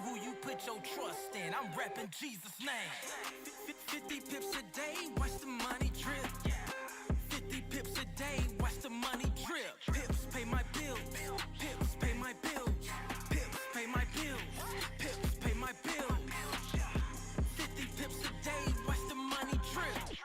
who you put your trust in. I'm repping Jesus' name. 50 pips a day, watch the money drip. 50 pips a day, watch the money drip. Pips pay my bills. Pips pay my bills. Pips pay my bills. Pips pay my bills. 50 pips a day, watch the money drip.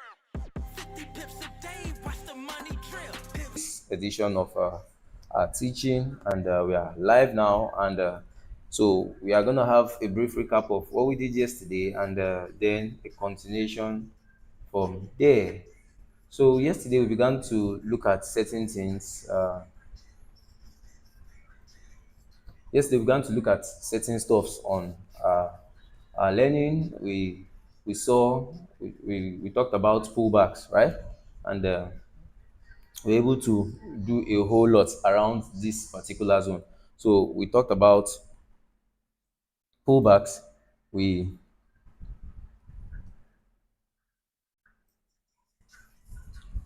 50 pips a day, watch the money drip. Pips. Edition of our teaching, and we are live now. And so we are going to have a brief recap of what we did yesterday, and then a continuation from there. So yesterday we began to look at certain things. Yesterday we began to look at certain stuffs on uh, our learning. We saw we talked about pullbacks, right? And we're able to do a whole lot around this particular zone. So we talked about pullbacks. We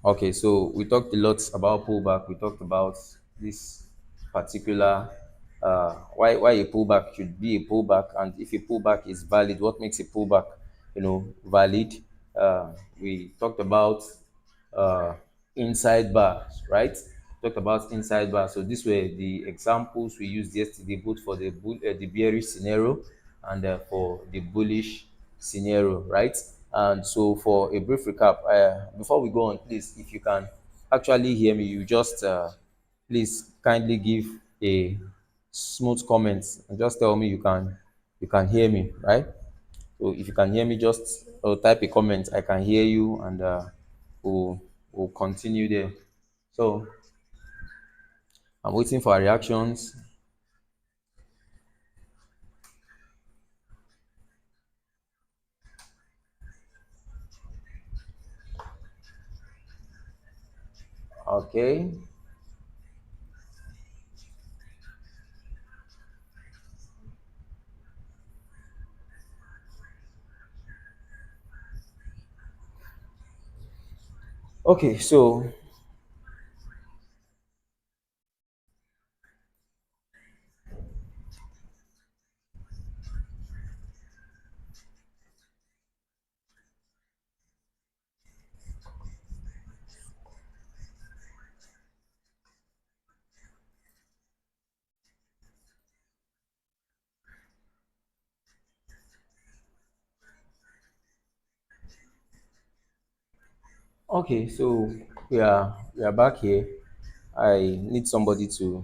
Okay, so we talked a lot about pullback. We talked about this particular why a pullback should be a pullback, and if a pullback is valid, what makes a pullback, valid. We talked about uh, inside bars, right? Talked about inside bars. So these were the examples we used yesterday, both for the bearish scenario and for the bullish scenario, right? And so, for a brief recap, before we go on, please, if you can actually hear me, you just please kindly give a smooth comment and just tell me you can hear me, right? So if you can hear me, just type a comment. I can hear you, and we'll continue there. So I'm waiting for our reactions. Okay. So we are back here. I need somebody to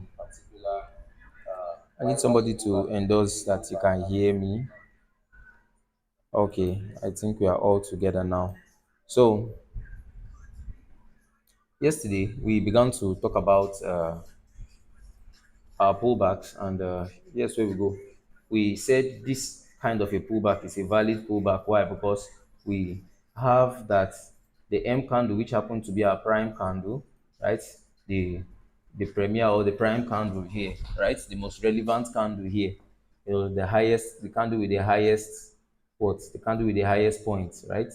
I need somebody to endorse that you can hear me. Okay, I think we are all together now. So yesterday we began to talk about our pullbacks, and here's where we go. We said this kind of a pullback is a valid pullback. Why? Because we have that the M candle, which happened to be our prime candle, right? The the premier or the prime candle here, right? The most relevant candle here. The candle with the highest the candle with the highest point, right?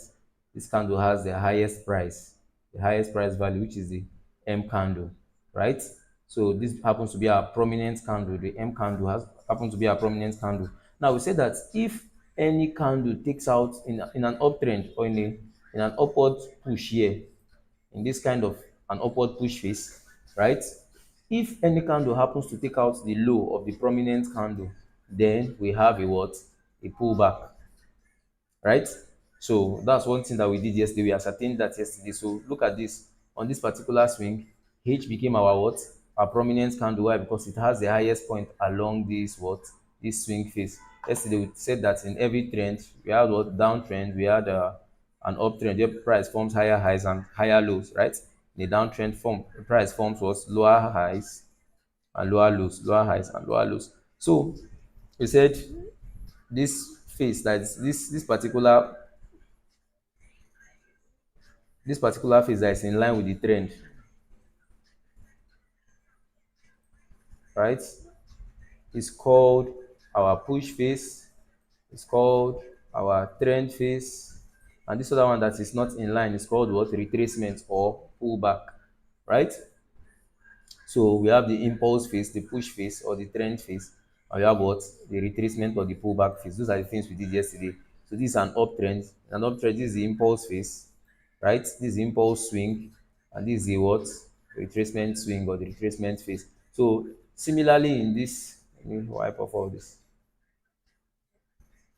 This candle has the highest price value, which is the M candle, right? So this happens to be our prominent candle. The M candle has happens to be our prominent candle. Now we say that if any candle takes out in an uptrend or in an upward push here, in this kind of an upward push phase, right? If any candle happens to take out the low of the prominent candle, then we have a what? A pullback, right? So that's one thing that we did yesterday. We ascertained that yesterday. So look at this. On this particular swing, H became our what? Our prominent candle. Why? Because it has the highest point along this what? This swing phase. Yesterday we said that in every trend, we had what? Downtrend, we had an uptrend where price forms higher highs and higher lows, right? In the downtrend form, the price forms was lower highs and lower lows, lower highs and lower lows. So we said this phase, that is this particular phase that is in line with the trend, right, is called our push phase. It's called our trend phase, and this other one that is not in line is called what? Retracement or pullback, right? So we have the impulse phase, the push phase, or the trend phase, and you have what? The retracement or the pullback phase. Those are the things we did yesterday. So this is an uptrend. An uptrend, this is the impulse phase, right? This is the impulse swing, and this is the what? Retracement swing or the retracement phase. So similarly in this, let me wipe off all this.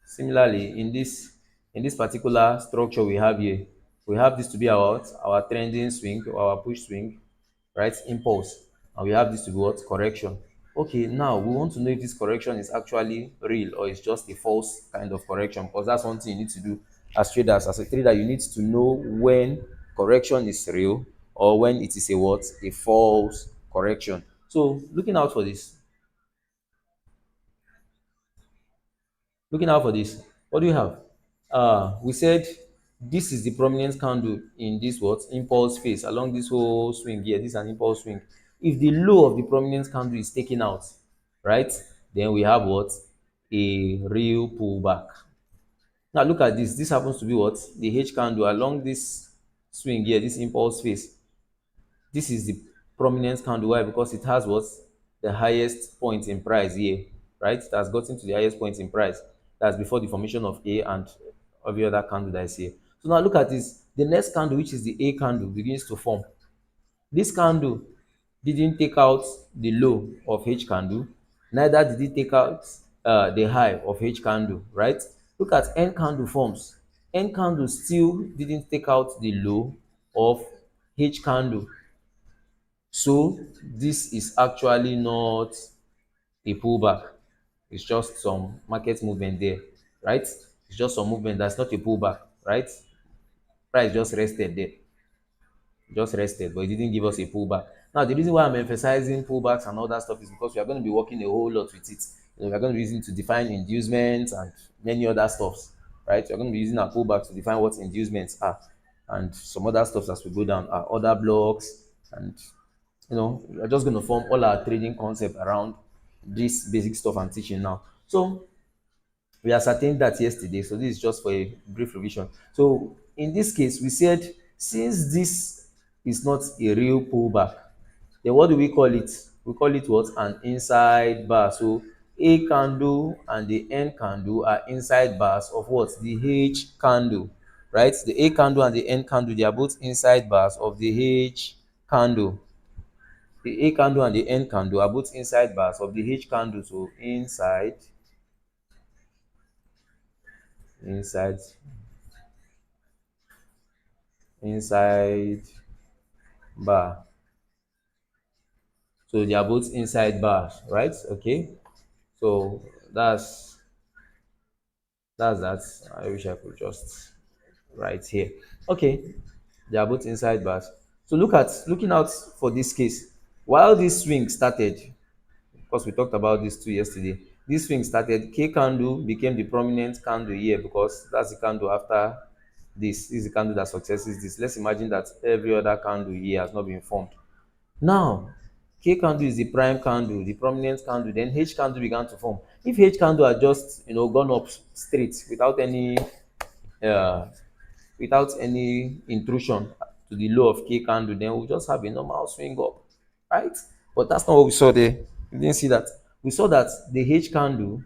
Similarly, in this particular structure we have here, we have this to be our trending swing or our push swing, right? Impulse, and we have this to be what? Correction. Okay, now we want to know if this correction is actually real or it's just a false kind of correction, because that's one thing you need to do as traders. As a trader, you need to know when correction is real or when it is a what? A false correction. So looking out for this, looking out for this, what do you have? We said this is the prominent candle in this what? Impulse phase along this whole swing here. This is an impulse swing. If the low of the prominent candle is taken out, right, then we have what? A real pullback. Now look at this. This happens to be what? The H candle along this swing here, this impulse phase. This is the prominent candle. Why? Because it has what? The highest point in price here, right? It has gotten to the highest point in price. That's before the formation of A and every other candle that is here. So now look at this. The next candle, which is the A candle, begins to form. This candle didn't take out the low of H candle, neither did it take out the high of H candle, right? Look at N candle forms. N candle still didn't take out the low of H candle. So this is actually not a pullback. It's just some market movement there, right? It's just some movement. That's not a pullback, right? Price just rested there, just rested, but it didn't give us a pullback. Now, the reason why I'm emphasizing pullbacks and all that stuff is because we are going to be working a whole lot with it. We are going to be using it to define inducements and many other stuffs, right? We're going to be using our pullbacks to define what inducements are, and some other stuffs as we go down are other blocks, and we're just going to form all our trading concept around this basic stuff I'm teaching now. So we ascertained that yesterday, so this is just for a brief revision. So in this case, we said since this is not a real pullback, then what do we call it? We call it what? An inside bar. So A candle and the N candle are inside bars of what? The H candle, right? The A candle and the N candle, they are both inside bars of the H candle. The A candle and the N candle are both inside bars of the H candle. So inside, inside bar. So they are both inside bars, right? Okay. So that's that. I wish I could just write here. Okay. They are both inside bars. So looking out for this case. While this swing started, because we talked about this too yesterday, this swing started, K candle became the prominent candle here because that's the candle after this. This is the candle that successes this. Let's imagine that every other candle here has not been formed. Now, K candle is the prime candle, the prominent candle, then H candle began to form. If H candle had just gone up straight uh, without any intrusion to the low of K candle, then we'll just have a normal swing up, right? But that's not what we saw there. We didn't see that. We saw that the H candle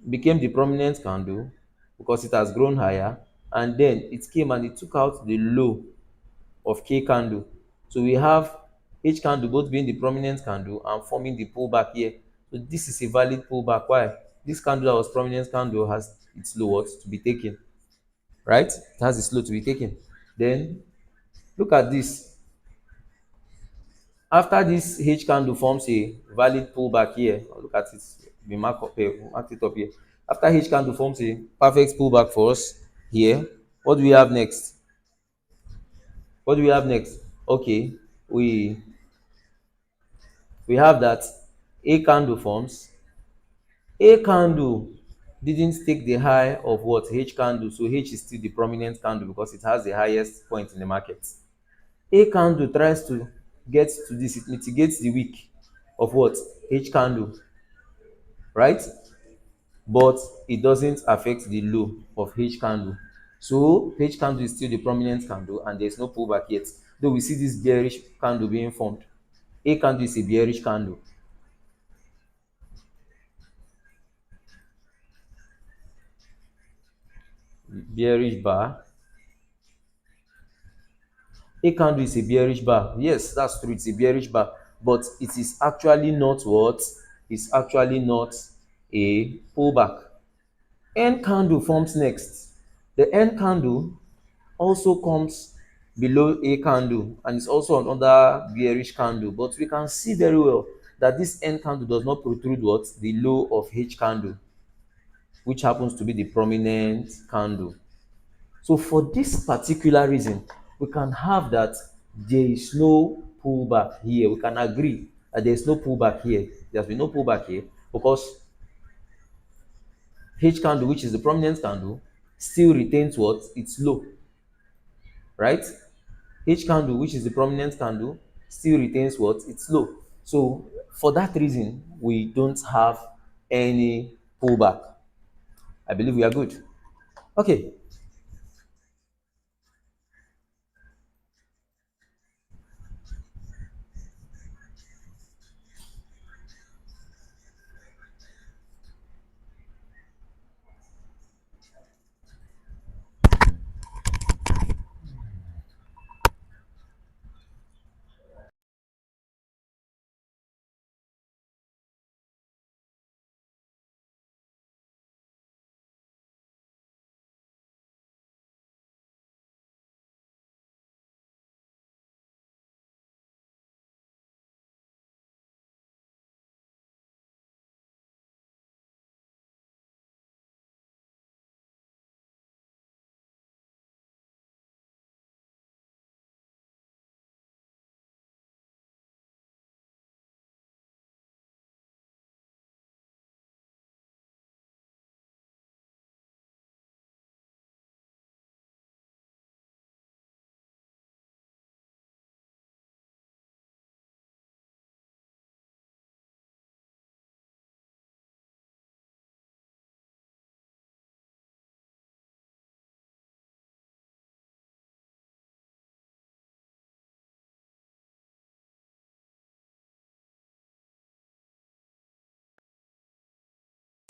became the prominent candle because it has grown higher, and then it came and it took out the low of K candle. So we have H candle both being the prominent candle and forming the pullback here. So this is a valid pullback. Why? This candle that was prominent candle has its low what to be taken, right? It has its low to be taken. Then look at this. After this H candle forms a valid pullback here, look at it. We mark up here, mark it up here. After H candle forms a perfect pullback for us here, what do we have next? What do we have next? Okay, we have that A candle forms. A candle didn't take the high of what? H candle. So H is still the prominent candle because it has the highest point in the market. A candle tries to get to this, it mitigates the wick of what? H candle, right? But it doesn't affect the low of H candle. So H candle is still the prominent candle and there's no pullback yet. Though we see this bearish candle being formed. A candle is a bearish candle. bearish bar. A candle is a bearish bar. Yes, that's true. It's a bearish bar, but it is actually not what? It's actually not a pullback. N candle forms next. The N candle also comes below A candle and it's also another bearish candle, but we can see very well that this N candle does not protrude what? The low of H candle, which happens to be the prominent candle. So for this particular reason, we can have that there is no pullback here. We can agree that there is no pullback here. There has been no pullback here because H candle, which is the prominent candle, still retains what? Its low, right? H candle, which is the prominent candle, still retains what? Its low. So for that reason, we don't have any pullback. I believe we are good. Okay,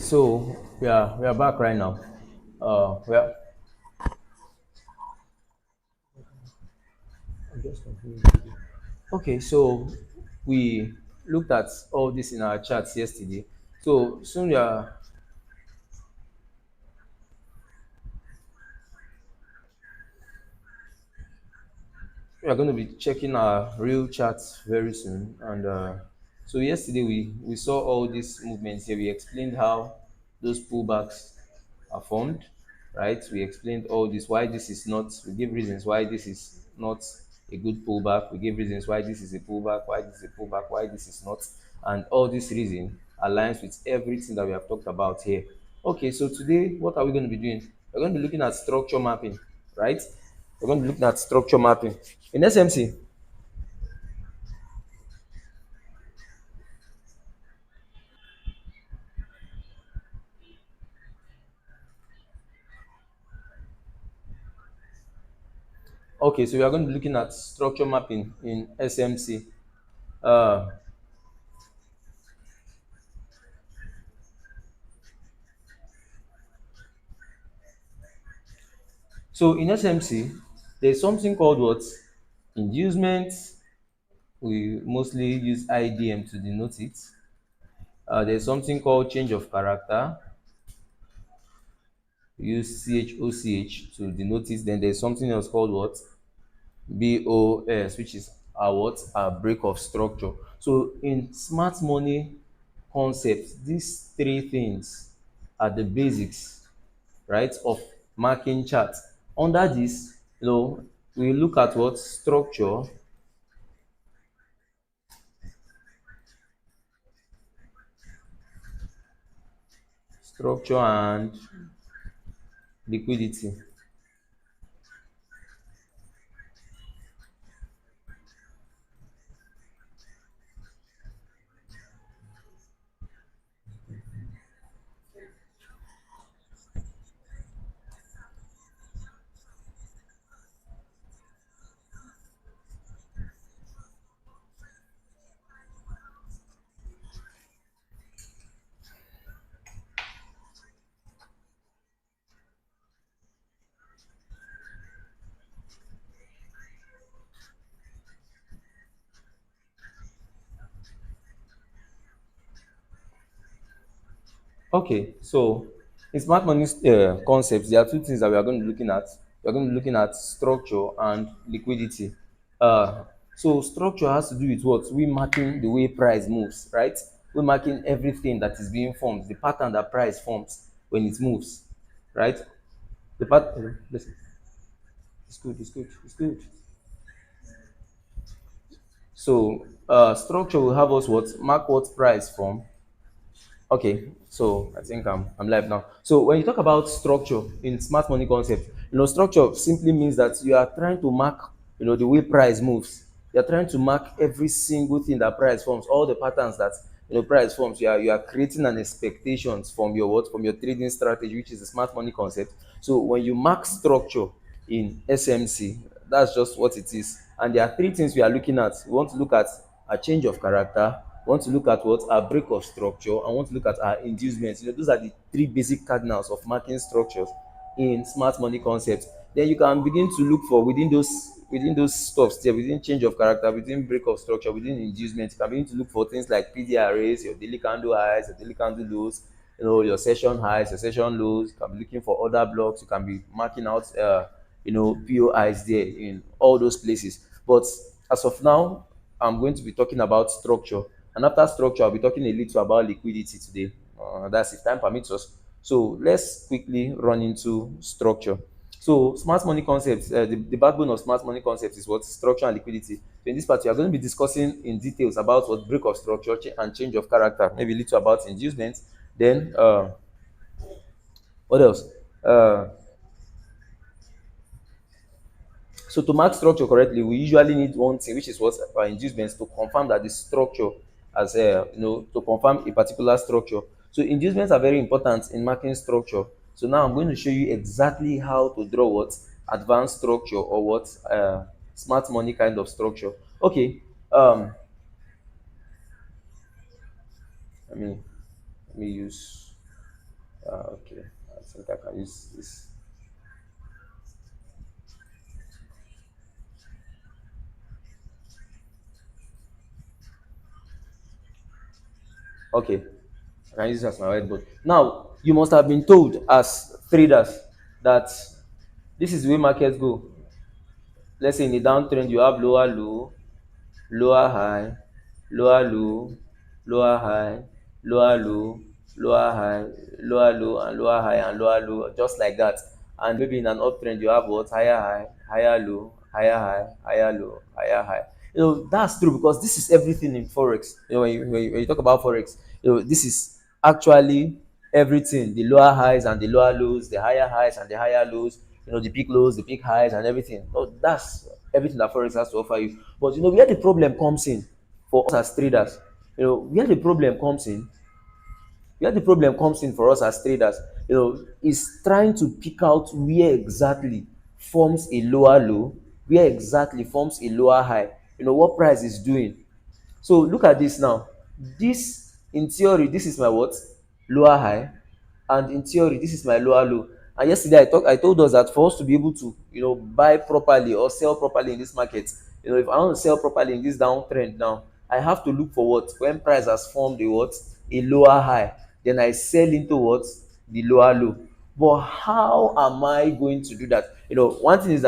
so we are back right now. Well, okay, so we looked at all this in our chats yesterday. So soon we are going to be checking our real charts very soon. And so yesterday we saw all these movements here. We explained how those pullbacks are formed, right? We explained all this, why this is not, we give reasons why this is not a good pullback. We give reasons why this is a pullback, why this is a pullback, why this is not. And all this reason aligns with everything that we have talked about here. Okay, so today, what are we going to be doing? We're going to be looking at structure mapping, right? We're going to be looking at structure mapping. In SMC, okay, so we are going to be looking at structure mapping in SMC. Uh, so in SMC, there's something called what? Inducement. We mostly use IDM to denote it. There's something called change of character. We use CHOCH to denote it. Then there's something else called what? BOS, which is our what? Our break of structure. So in smart money concept, these three things are the basics, right, of marking chart. Under this, we look at what? Structure and liquidity. Okay, so in smart money concepts, there are two things that we are going to be looking at. We are going to be looking at structure and liquidity. So structure has to do with what we marking the way price moves, right? We're marking everything that is being formed, the pattern that price forms when it moves, right? The pattern. Listen, it's good, it's good, it's good. So structure will have us what mark what price form. Okay, so I think I'm live now. So when you talk about structure in smart money concept, structure simply means that you are trying to mark, the way price moves. You are trying to mark every single thing that price forms, all the patterns that price forms. You are creating an expectations from your what from your trading strategy, which is the smart money concept. So when you mark structure in SMC, that's just what it is. And there are three things we are looking at. We want to look at a change of character, want to look at what our break of structure, and want to look at our inducements. Those are the three basic cardinals of marking structures in smart money concepts. Then you can begin to look for within those stuffs there, within change of character, within break of structure, within inducement. You can begin to look for things like PDRAs, your daily candle highs, your daily candle lows, your session highs, your session lows. You can be looking for other blocks. You can be marking out POIs there in all those places. But as of now, I'm going to be talking about structure. And after structure, I'll be talking a little about liquidity today. That's if time permits us. So let's quickly run into structure. So smart money concepts, the backbone of smart money concepts is what structure and liquidity. So in this part, we are going to be discussing in details about what break of structure and change of character, maybe a little about inducement. Then what else? Uh, So to mark structure correctly, we usually need one thing, which is what our inducements to confirm that the structure as to confirm a particular structure. So inducements are very important in marking structure. So now I'm going to show you exactly how to draw what advanced structure or what smart money kind of structure. Okay. Let me let me use. Okay, I think I can use this. Okay, I can use this as my whiteboard. Now, you must have been told as traders that this is the way markets go. Let's say in a downtrend, you have lower low, lower high, lower low, lower high, lower low, lower high, lower low, and lower high and lower low, just like that. And maybe in an uptrend, you have what higher high, higher low, higher high, higher low, higher high. That's true because this is everything in forex. When you talk about forex, this is actually everything: the lower highs and the lower lows, the higher highs and the higher lows, the peak lows, the peak highs, and everything. That's everything that forex has to offer you. But where the problem comes in for us as traders, where the problem comes in for us as traders, is trying to pick out where exactly forms a lower low, where exactly forms a lower high, what price is doing. So look at this now. This, in theory, this is my what? Lower high. And in theory, this is my lower low. And yesterday I told us that for us to be able to, buy properly or sell properly in this market, if I want to sell properly in this downtrend now, I have to look for what? When price has formed a what? A lower high. Then I sell into what? The lower low. But how am I going to do that? One thing is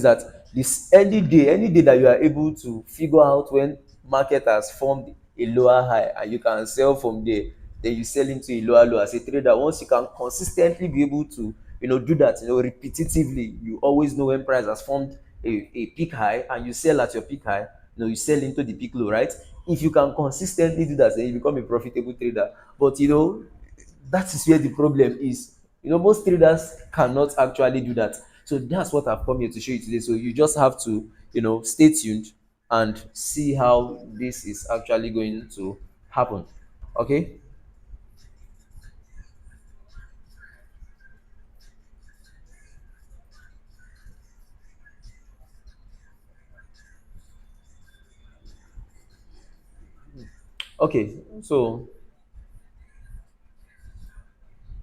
that this any day that you are able to figure out when market has formed a lower high and you can sell from there, then you sell into a lower low as a trader. Once you can consistently be able to do that repetitively, you always know when price has formed a peak high and you sell at your peak high. You sell into the peak low, right? If you can consistently do that, then you become a profitable trader. But that is where the problem is. Most traders cannot actually do that. So that's what I've come here to show you today. So you just have to, stay tuned and see how this is actually going to happen. Okay? Okay. So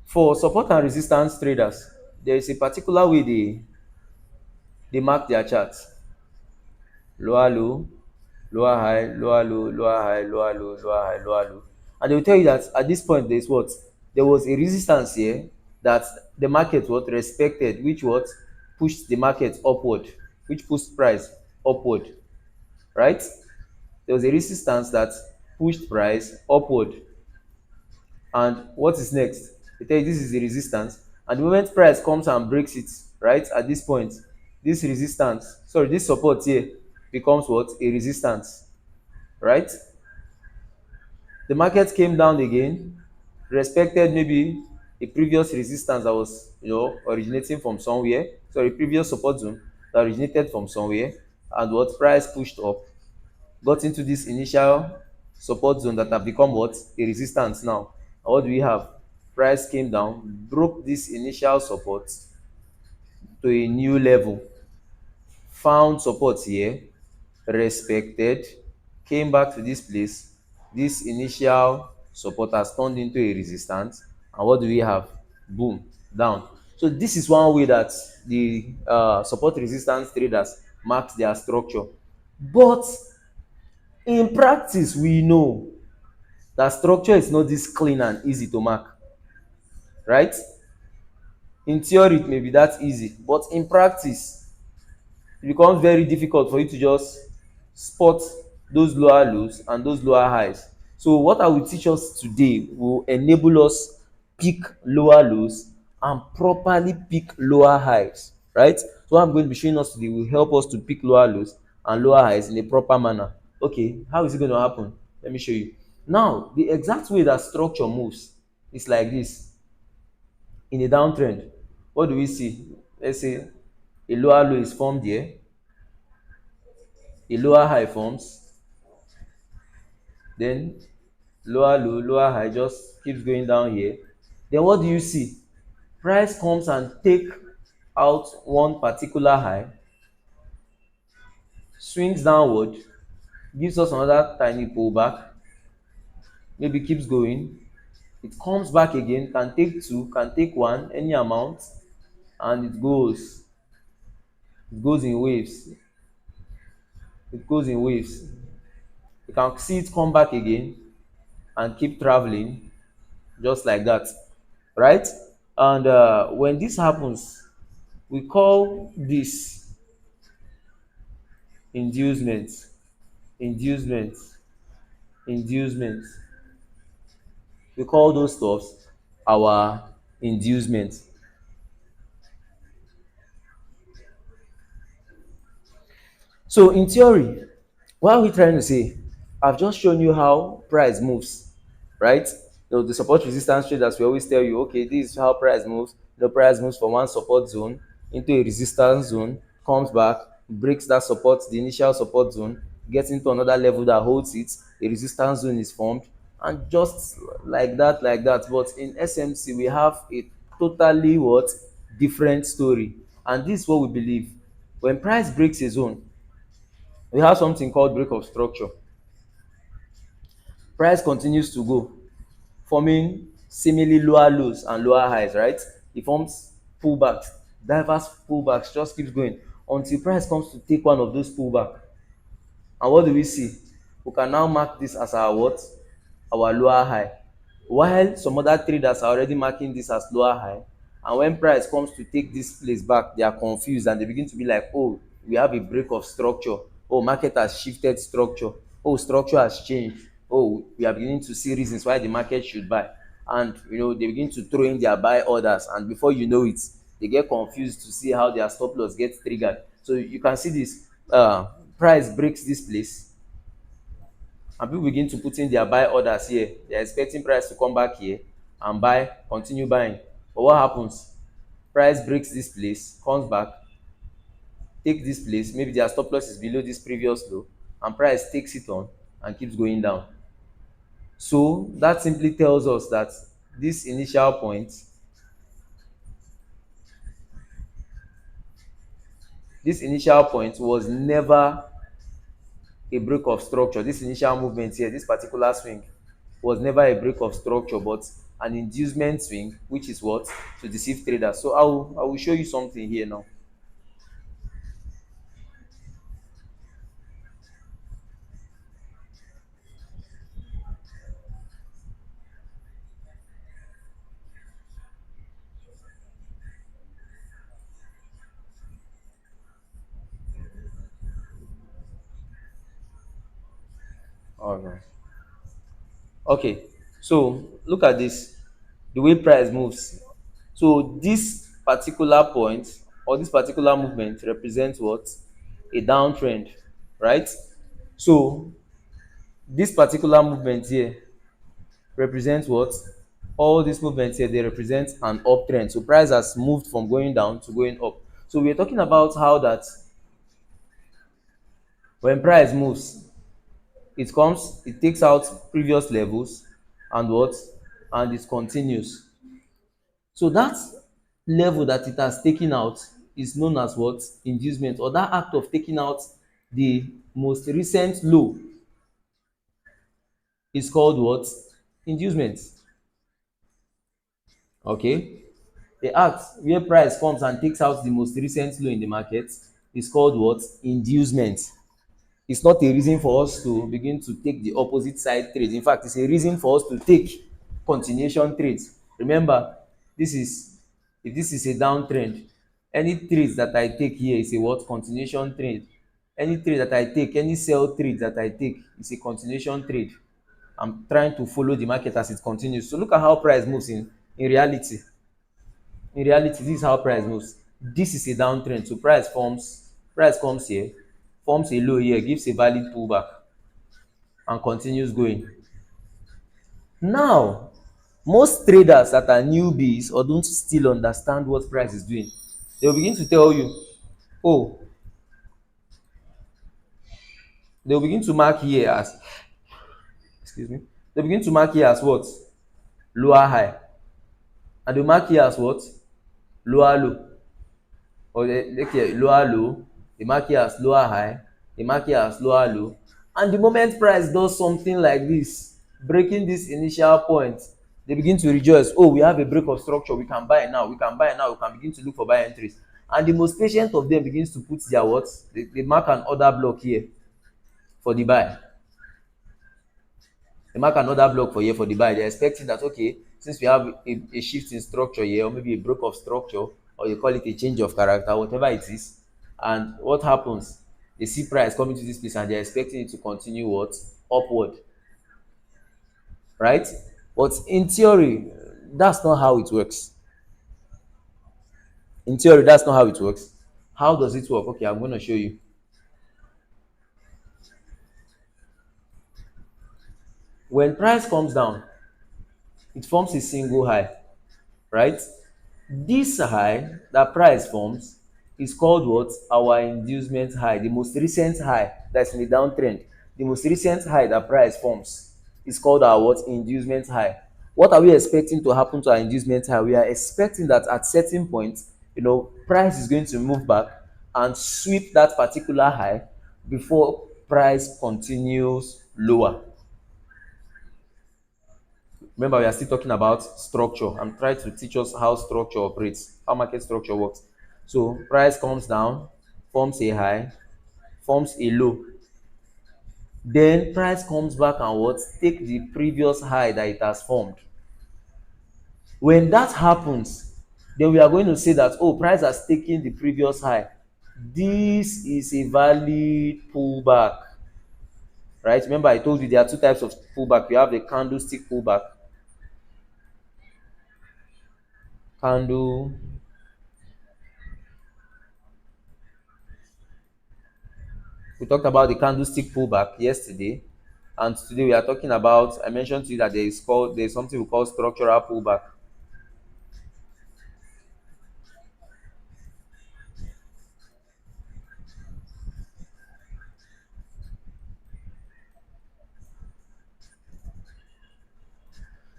for support and resistance traders, there is a particular way they mark their charts. Lower low, lower high, lower low, lower high, lower low, lower high, lower low. And they will tell you that at this point there's what, there was a resistance here that the market what respected, which what pushed the market upward, which pushed price upward, right? There was a resistance that pushed price upward. And what is next? They tell you this is the resistance, and the moment price comes and breaks it, right, at this point, this resistance, sorry, this support here becomes what, a resistance, right? The market came down again, respected maybe a previous resistance that was, originating from somewhere, sorry, previous support zone that originated from somewhere, and what, price pushed up, got into this initial support zone that have become what, a resistance now. And what do we have? Price came down, broke this initial support to a new level, found support here, respected, came back to this place. This initial support has turned into a resistance, and what do we have? Boom, down. So this is one way that the support resistance traders mark their structure. But in practice, we know that structure is not this clean and easy to mark, right? In theory it may be that easy, but in practice it becomes very difficult for you to just spot those lower lows and those lower highs. So what I will teach us today will enable us pick lower lows and properly pick lower highs, right? So what I'm going to be showing us today will help us to pick lower lows and lower highs in a proper manner. Okay, how is it going to happen? Let me show you. Now the exact way that structure moves is like this. In a downtrend, what do we see? Let's say a lower low is formed here, a lower high forms, then lower low, lower high just keeps going down here. Then what do you see? Price comes and take out one particular high, swings downward, gives us another tiny pullback, maybe keeps going, it comes back again, can take two, can take one, any amount, and it goes in waves. It goes in waves. You can see it come back again and keep traveling just like that, right? And when this happens, we call this inducement, inducement, inducement. We call those stuffs our inducement. So in theory, what are we trying to say? I've just shown you how price moves, right? The support resistance traders, we always tell you, okay, this is how price moves. The price moves from one support zone into a resistance zone, comes back, breaks that support, the initial support zone, gets into another level that holds it, a resistance zone is formed, and just like that. But in SMC, we have a totally what, different story. And this is what we believe. When price breaks a zone, we have something called break of structure. Price continues to go, forming seemingly lower lows and lower highs, right? It forms pullbacks, diverse pullbacks, just keeps going until price comes to take one of those pullback. And what do we see? We can now mark this as our what? Our lower high. While some other traders are already marking this as lower high, and when price comes to take this place back, they are confused and they begin to be like, oh, we have a break of structure. Oh, market has shifted structure. Oh, structure has changed. Oh, we are beginning to see reasons why the market should buy. And they begin to throw in their buy orders, and before you know it, they get confused to see how their stop loss gets triggered. So you can see this, price breaks this place, and people begin to put in their buy orders here. They're expecting price to come back here and buy, continue buying. But what happens? Price breaks this place, comes back, take this place, maybe their stop loss is below this previous low, and price takes it on and keeps going down. So that simply tells us that this initial point, was never a break of structure. This initial movement here, this particular swing, was never a break of structure, but an inducement swing, which is what, to deceive traders. So I will show you something here now. Okay. Okay. So look at this, the way price moves. So this particular point or this particular movement represents what? A downtrend, right? So this particular movement here represents what? All these movements here, they represent an uptrend. So price has moved from going down to going up. So we're talking about how that when price moves, it takes out previous levels and what? And it continues. So that level that it has taken out is known as what? Inducement, or that act of taking out the most recent low is called what? Inducement. Okay. The act where price comes and takes out the most recent low in the market is called what? Inducement. It's not a reason for us to begin to take the opposite side trades. In fact, it's a reason for us to take continuation trades. Remember, this is if this is a downtrend, any trades that I take here is a what? Continuation trade. Any trade that I take, any sell trade that I take is a continuation trade. I'm trying to follow the market as it continues. So look at how price moves in reality. In reality, this is how price moves. This is a downtrend. So price comes here, forms a low here, gives a valid pullback and continues going. Now, most traders that are newbies or don't still understand what price is doing, they will begin to tell you, oh, they will begin to mark here as, excuse me, they begin to mark here as what? Lower high. And they mark here as what? Lower low. Or they look here, lower low, they mark here as lower high, they mark here as lower low. And the moment price does something like this, breaking this initial point, they begin to rejoice. Oh, we have a break of structure, we can buy now, we can buy now, we can begin to look for buy entries. And the most patient of them begins to put their what? They mark an order block here for the buy. They mark another block for here for the buy. They're expecting that, okay, since we have a shift in structure here, or maybe a break of structure, or you call it a change of character, whatever it is, and what happens? They see price coming to this place and they're expecting it to continue what? Upward, right? But in theory, that's not how it works. In theory, that's not how it works. How does it work? Okay, I'm going to show you. When price comes down, it forms a single high, right? This high that price forms is called what? Our inducement high, the most recent high that's in the downtrend. The most recent high that price forms is called our what? Inducement high. What are we expecting to happen to our inducement high? We are expecting that at certain point, price is going to move back and sweep that particular high before price continues lower. Remember, we are still talking about structure. I'm trying to teach us how structure operates, how market structure works. So price comes down, forms a high, forms a low. Then price comes back and what? Take the previous high that it has formed. When that happens, then we are going to say that, oh, price has taken the previous high. This is a valid pullback, right? Remember, I told you there are two types of pullback. We have the candlestick pullback, candle. We talked about the candlestick pullback yesterday, and today we are talking about, I mentioned to you that there's something we call structural pullback.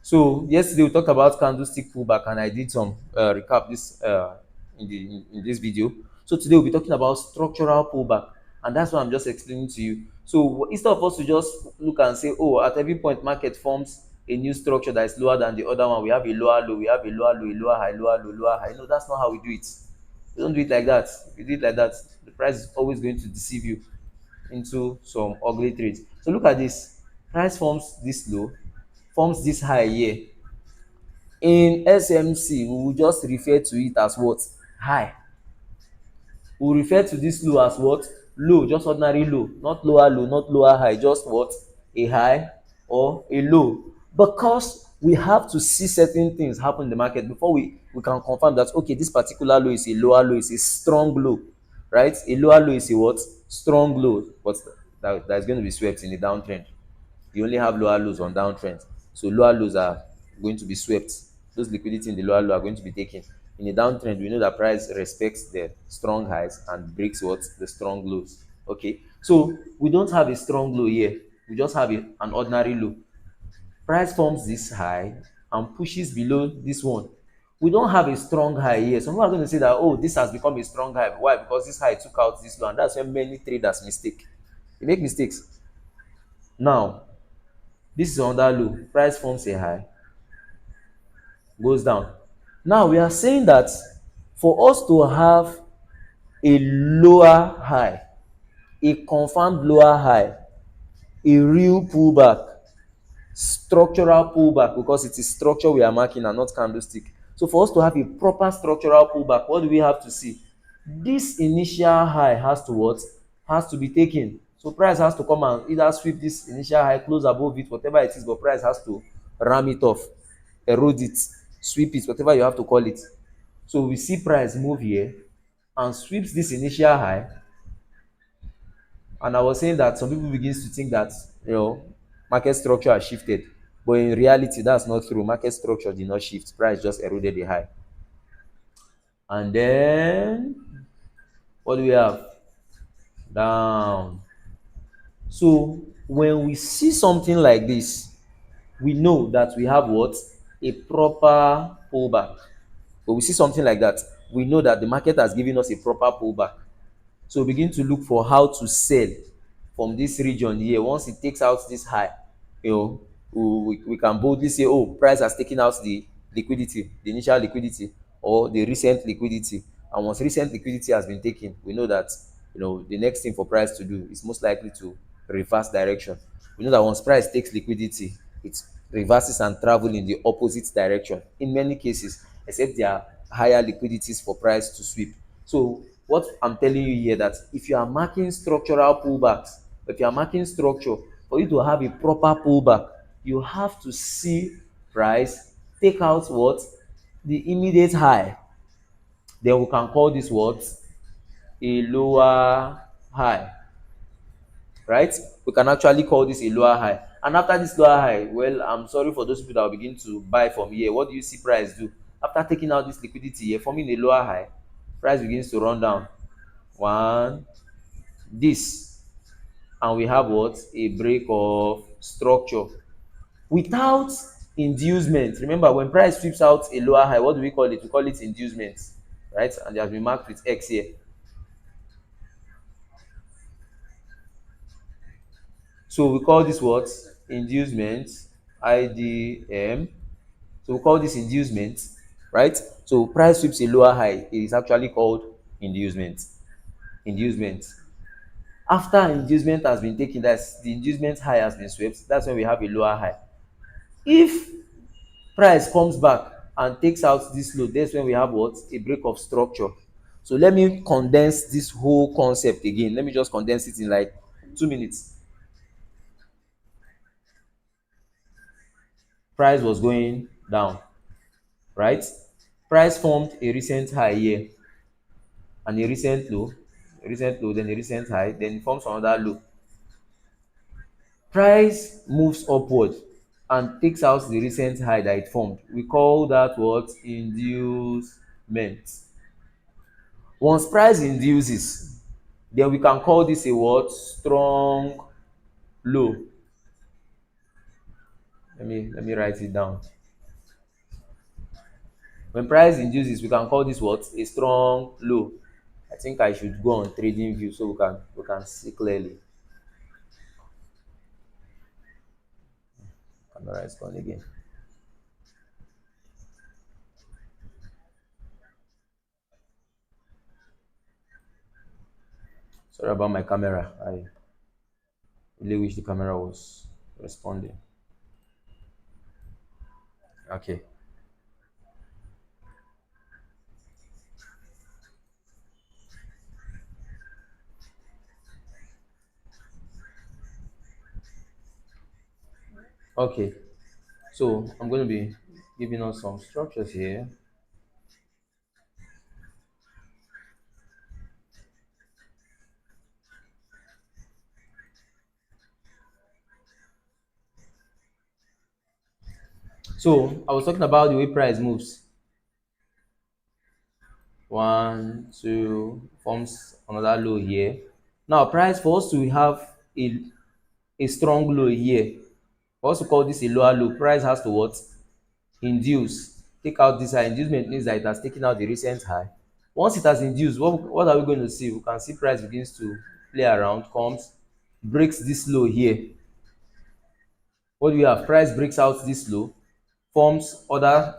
So yesterday we talked about candlestick pullback, and I did some recap this in this video. So today we'll be talking about structural pullback, and that's what I'm just explaining to you. So instead of us to just look and say, oh, at every point market forms a new structure that is lower than the other one, we have a lower low, we have a lower low, a lower high, lower low, lower high. No, that's not how we do it. We don't do it like that. If you do it like that, the price is always going to deceive you into some ugly trades. So look at this. Price forms this low, forms this high here. In SMC, we will just refer to it as what? High. We will refer to this low as what? Low, just ordinary low, not lower low, not lower high, just what? a high or a low, because we have to see certain things happen in the market before we can confirm that okay, this particular low is a lower low, is a strong low, right? A lower low is a what? Strong low, but that is going to be swept in the downtrend. You only have lower lows on downtrend, so lower lows are going to be swept. Those liquidity in the lower low are going to be taken. In the downtrend, we know that price respects the strong highs and breaks what? The strong lows. Okay, so we don't have a strong low here, we just have an ordinary low. Price forms this high and pushes below this one. We don't have a strong high here. Some people are going to say that, oh, this has become a strong high. Why? Because this high took out this low, and that's when many traders mistake. They make mistakes. Now, this is another low. Price forms a high, goes down. Now we are saying that for us to have a lower high, a confirmed lower high, a real pullback, structural pullback, because it is structure we are marking and not candlestick. So for us to have a proper structural pullback, what do we have to see? This initial high has to what? Has to be taken. So price has to come and either sweep this initial high, close above it, whatever it is, but price has to ram it off, erode it, sweep it, whatever you have to call it. So we see price move here and sweeps this initial high. And I was saying that some people begins to think that, market structure has shifted, but in reality that's not true. Market structure did not shift, price just eroded the high. And then what do we have? Down. So when we see something like this, we know that we have what? A proper pullback. When we see something like that, we know that the market has given us a proper pullback. So we begin to look for how to sell from this region here. Once it takes out this high, you know, we can boldly say, oh, price has taken out the liquidity, the initial liquidity, or the recent liquidity. And once recent liquidity has been taken, we know that, the next thing for price to do is most likely to reverse direction. We know that once price takes liquidity, it reverses and travel in the opposite direction in many cases, except there are higher liquidities for price to sweep. So what I'm telling you here, that if you are marking structural pullbacks, if you are marking structure, for you to have a proper pullback, you have to see price take out what? The immediate high. Then we can call this what? A lower high, right? We can actually call this a lower high. And after this lower high, well, I'm sorry for those people that will begin to buy from here. What do you see price do? After taking out this liquidity here, forming a lower high, price begins to run down. One, this, and we have what? A break of structure without inducement. Remember, when price sweeps out a lower high, what do we call it? We call it inducement, right? And it has been marked with X here. So we call this what? Inducement, IDM. So we call this inducement, right? So price sweeps a lower high, it is actually called inducement. Inducement. After inducement has been taken, that's the inducement high has been swept, that's when we have a lower high. If price comes back and takes out this low, that's when we have what? A break of structure. So let me condense this whole concept again. Let me just condense it in like 2 minutes. Price was going down, right? Price formed a recent high here and a recent low, then a recent high, then it forms another low. Price moves upward and takes out the recent high that it formed. We call that what? Inducement. Once price induces, then we can call this a what? Strong low. Let me write it down. When price induces, we can call this what? A strong low. I think I should go on trading view so we can see clearly. Camera is gone again. Sorry about my camera. I really wish the camera was responding. Okay. Okay, so I'm going to be giving us some structures here. So I was talking about the way price moves. One, two, forms another low here. Now, price for us to have a strong low here, for us to call this a lower low, price has to what? Induce. Take out this high. Inducement means that it has taken out the recent high. Once it has induced, what are we going to see? We can see price begins to play around, comes, breaks this low here. What do we have? Price breaks out this low, forms other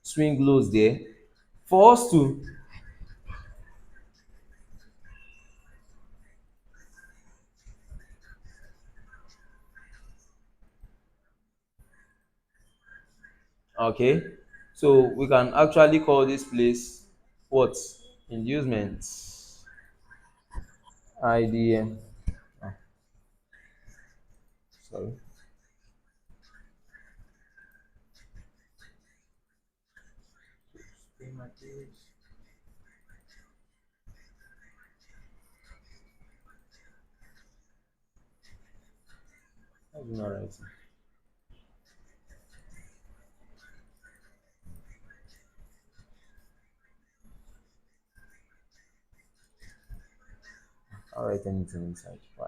swing lows there. For us to, okay, so we can actually call this place what? Inducement. IDM. Ah, sorry. That's not right. I'll write anything inside. Why?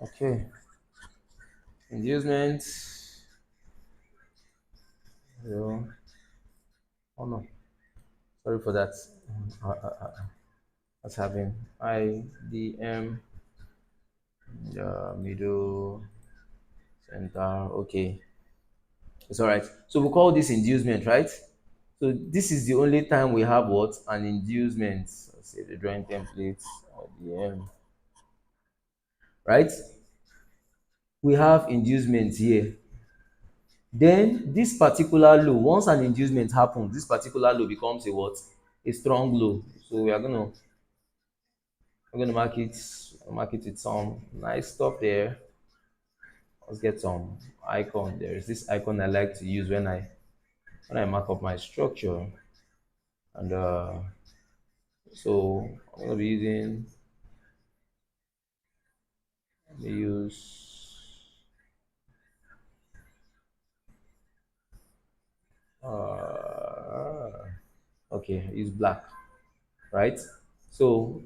Okay. Inducement. Zero. Oh no. Sorry for that. What's happening? IDM. The middle center. Okay. It's all right. So we call this inducement, right? So this is the only time we have what? An inducement. Let's say the drawing template, IDM, right? We have inducement here. Then this particular low, once an inducement happens, this particular low becomes a what? A strong low. So we're gonna mark it with some nice stuff there. Let's get some icon. There is this icon I like to use when I mark up my structure. And so I'm gonna be using, let me use uh okay, use black, right? So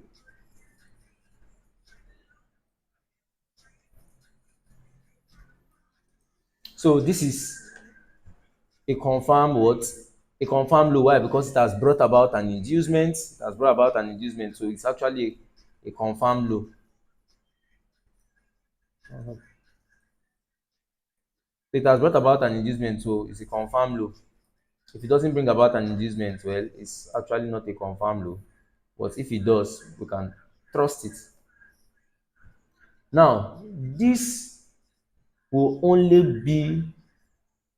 this is a confirm what? A confirm low. Why? Because it has brought about an inducement. It has brought about an inducement. So it's actually a confirm low. It has brought about an inducement, so it's a confirm low. If it doesn't bring about an inducement, well, it's actually not a confirm low. But if it does, we can trust it. Now, this will only be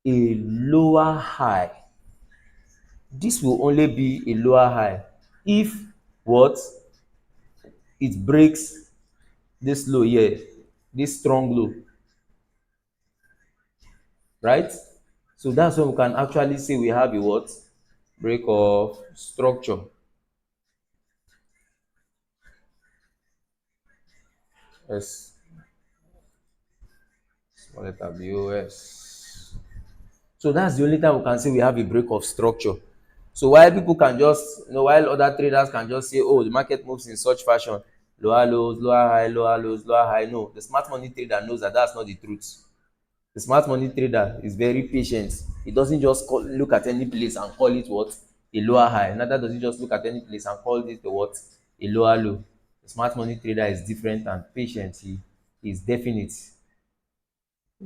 a lower high. This will only be a lower high if what? It breaks this low here, this strong low, right? So that's when we can actually say we have a what? Break of structure. S, small letter BOS. So that's the only time we can say we have a break of structure. So while people can just, while other traders can just say, oh, the market moves in such fashion, lower lows, lower high, lower lows, lower high. No, the smart money trader knows that that's not the truth. The smart money trader is very patient. He doesn't just look at any place and call it what? A lower high. Neither does he just look at any place and call it a what? A lower low. The smart money trader is different and patient. He is definite.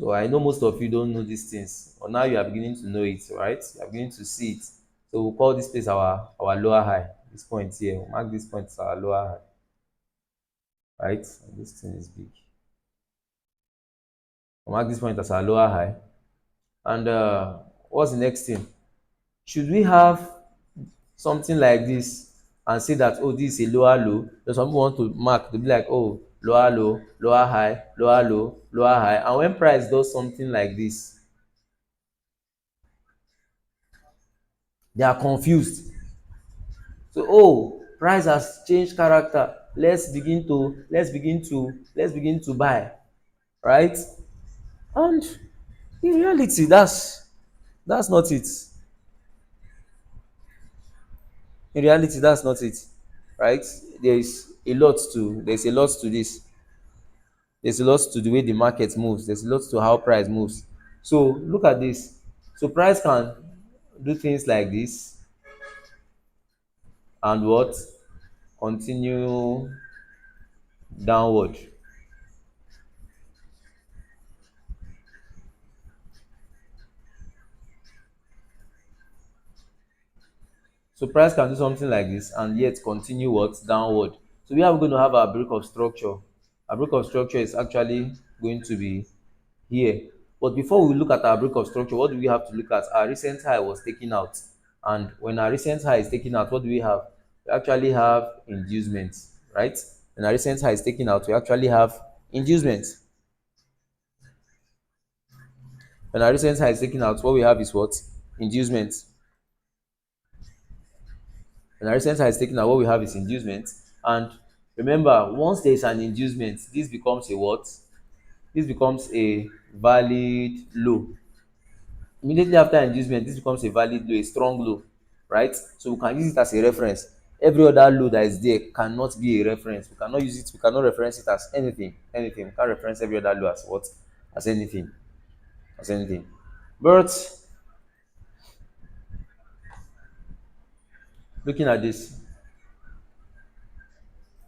So I know most of you don't know these things, but now you are beginning to know it, right? You are beginning to see it. So we'll call this place our lower high. This point here, we'll mark this point as our lower high, right? And this thing is big. mark this point as our lower high. And what's the next thing? Should we have something like this and say that, oh, this is a lower low? Then some people want to mark to be like, oh, lower low, lower high, lower low, lower high. And when price does something like this, they are confused. So, oh, price has changed character. Let's begin to buy, right? And in reality, that's not it. In reality, that's not it, right? There's a lot to this. There's a lot to the way the market moves. There's a lot to how price moves. So look at this. So price can do things like this and what? Continue downward. So price can do something like this and yet continue what? Downward. So we are going to have our break of structure. Our break of structure is actually going to be here. But before we look at our break of structure, what do we have to look at? Our recent high was taken out. And when our recent high is taken out, what do we have? We actually have inducement, right? When our recent high is taken out, we actually have inducement. When our recent high is taken out, what we have is what? Inducement. When our recent high is taken out, what we have is inducement. And remember, once there is an inducement, this becomes a what? This becomes a valid low. Immediately after inducement, this becomes a valid low, a strong low, right? So we can use it as a reference. Every other low that is there cannot be a reference. We cannot use it, we cannot reference it as anything. We can't reference every other low as what? As anything. As anything. But looking at this,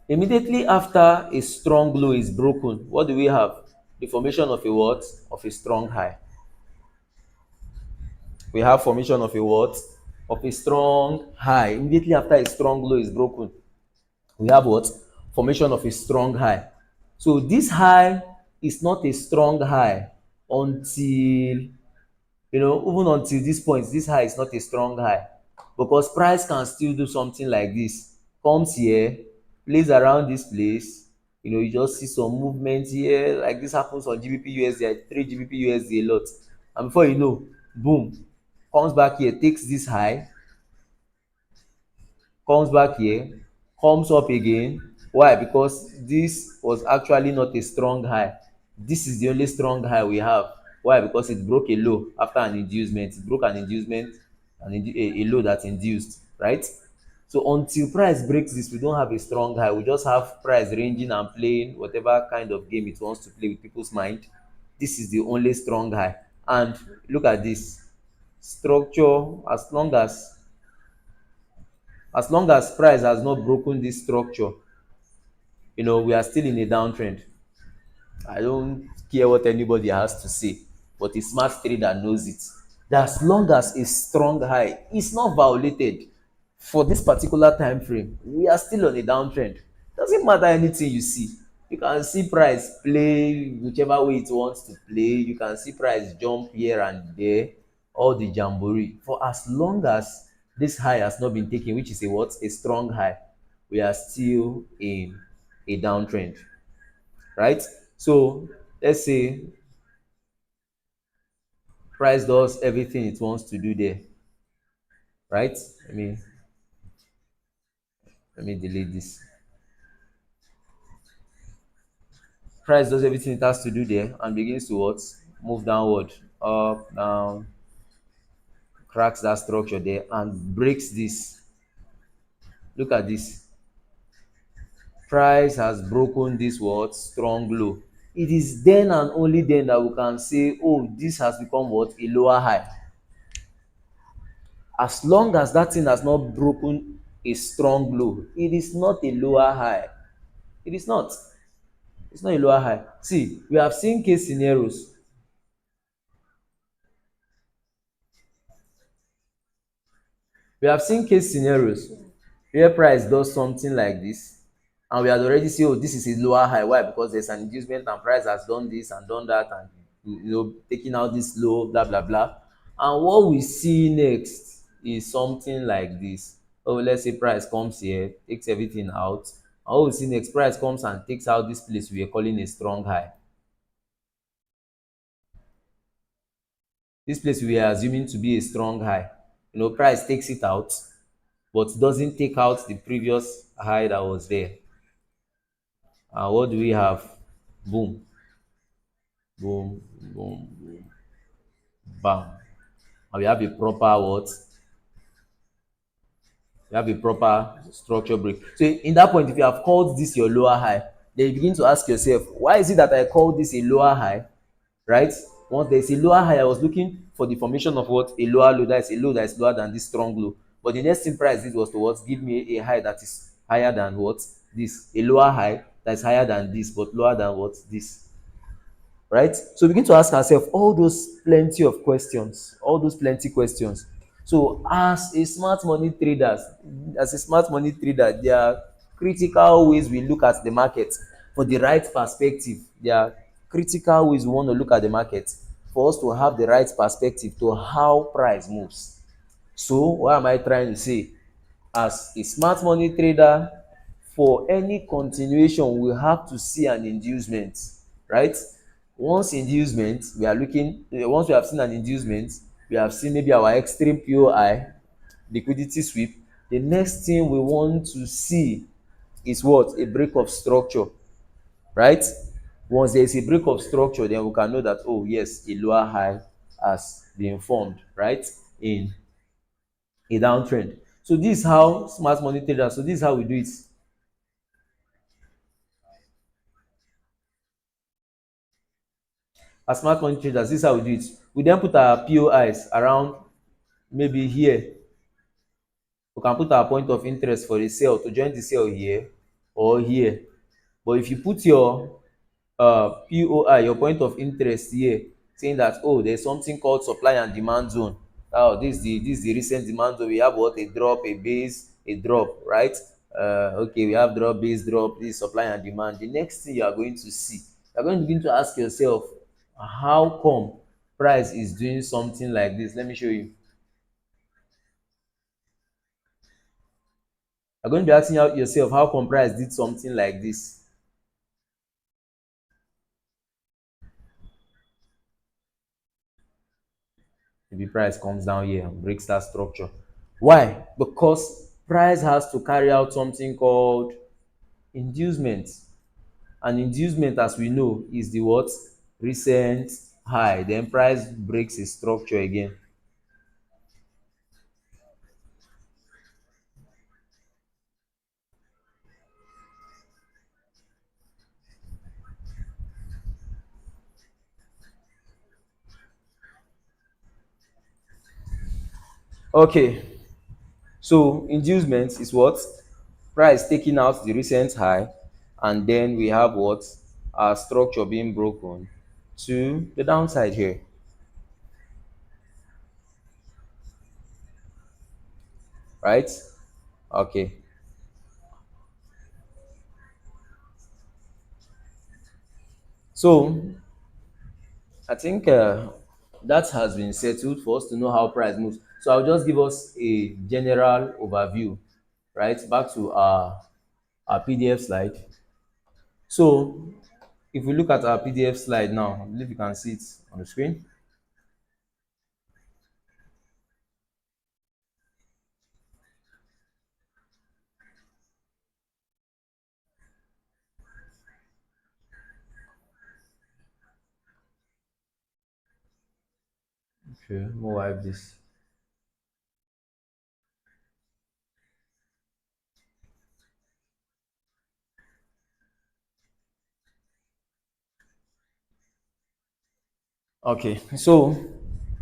immediately after a strong low is broken, what do we have? The formation of a what? Of a strong high. We have formation of a what? Of a strong high. Immediately after a strong low is broken, we have what? Formation of a strong high. So this high is not a strong high until, even until this point, this high is not a strong high, because price can still do something like this. Comes here, plays around this place, you just see some movement here, like this happens on GBP USD. I trade GBP USD a lot, and before you know, boom, comes back here, takes this high, comes back here, comes up again. Why? Because this was actually not a strong high. This is the only strong high we have. Why? Because it broke a low after an inducement. It broke an inducement, a low that induced, right? So until price breaks this, we don't have a strong high. We just have price ranging and playing whatever kind of game it wants to play with people's mind. This is the only strong high. And look at this structure. As long as price has not broken this structure, we are still in a downtrend. I don't care what anybody has to say, but a smart trader knows it. That as long as a strong high is not violated for this particular time frame, we are still on a downtrend. Doesn't matter anything you see. You can see price play whichever way it wants to play. You can see price jump here and there, all the jamboree. For as long as this high has not been taken, which is a what? A strong high, we are still in a downtrend, right? So let's say price does everything it wants to do there, right? Let me delete this. Price does everything it has to do there and begins to what? Move downward, up, down, cracks that structure there and breaks this. Look at this. Price has broken this what? Strong low. It is then and only then that we can say, oh, this has become what? A lower high. As long as that thing has not broken a strong low, it is not a lower high. It is not. It's not a lower high. See, we have seen case scenarios. We have seen case scenarios where price does something like this, and we had already seen, oh, this is a lower high. Why? Because there's an inducement and price has done this and done that and taking out this low, blah blah blah. And what we see next is something like this. Oh, let's say price comes here, takes everything out, and what we see next, price comes and takes out this place we are calling a strong high. This place we are assuming to be a strong high. Price takes it out, but doesn't take out the previous high that was there. And what do we have? Boom, boom, boom, boom, bam. And we have a proper what? We have a proper structure break. So in that point, if you have called this your lower high, then you begin to ask yourself, why is it that I called this a lower high? Right? Once there's a lower high, I was looking for the formation of what? A lower low. That is a low that is lower than this strong low. But the next thing price did was to what? Give me a high that is higher than what? This. A lower high that is higher than this, but lower than what? This. Right? So we begin to ask ourselves all those plenty questions. So as a smart money trader, there are critical ways we look at the market for the right perspective. There are critical ways we want to look at the market for us to have the right perspective to how price moves. So what am I trying to say? As a smart money trader, for any continuation, we have to see an inducement, right? Once we have seen an inducement, we have seen maybe our extreme POI, liquidity sweep. The next thing we want to see is what? A break of structure, right? Once there is a break of structure, then we can know that, oh yes, a lower high has been formed, right, in a downtrend. So this is how smart money traders, so this is how we do it. As smart money traders, this is how we do it. We then put our POIs around, maybe here. We can put our point of interest for the sale to join the sale here or here. But if you put your POI, your point of interest here, saying that, oh, there's something called supply and demand zone. Oh, this is the recent demand zone. We have what? A drop, a base, a drop, right? Okay, we have drop, base, drop. This is supply and demand. The next thing you are going to see, you're going to begin to ask yourself, how come price is doing something like this? Let me show you. You're going to be asking yourself, how come price did something like this? Maybe price comes down here and breaks that structure. Why? Because price has to carry out something called inducement. And inducement, as we know, is the what? Recent high. Then price breaks a structure again. Okay, so inducement is what? Price taking out the recent high, and then we have what? Our structure being broken to the downside here, right? Okay, so I think that has been settled for us to know how price moves. So I'll just give us a general overview, right? Back to our PDF slide. So if we look at our PDF slide now, I believe you can see it on the screen. Okay, more wipe this. Okay, so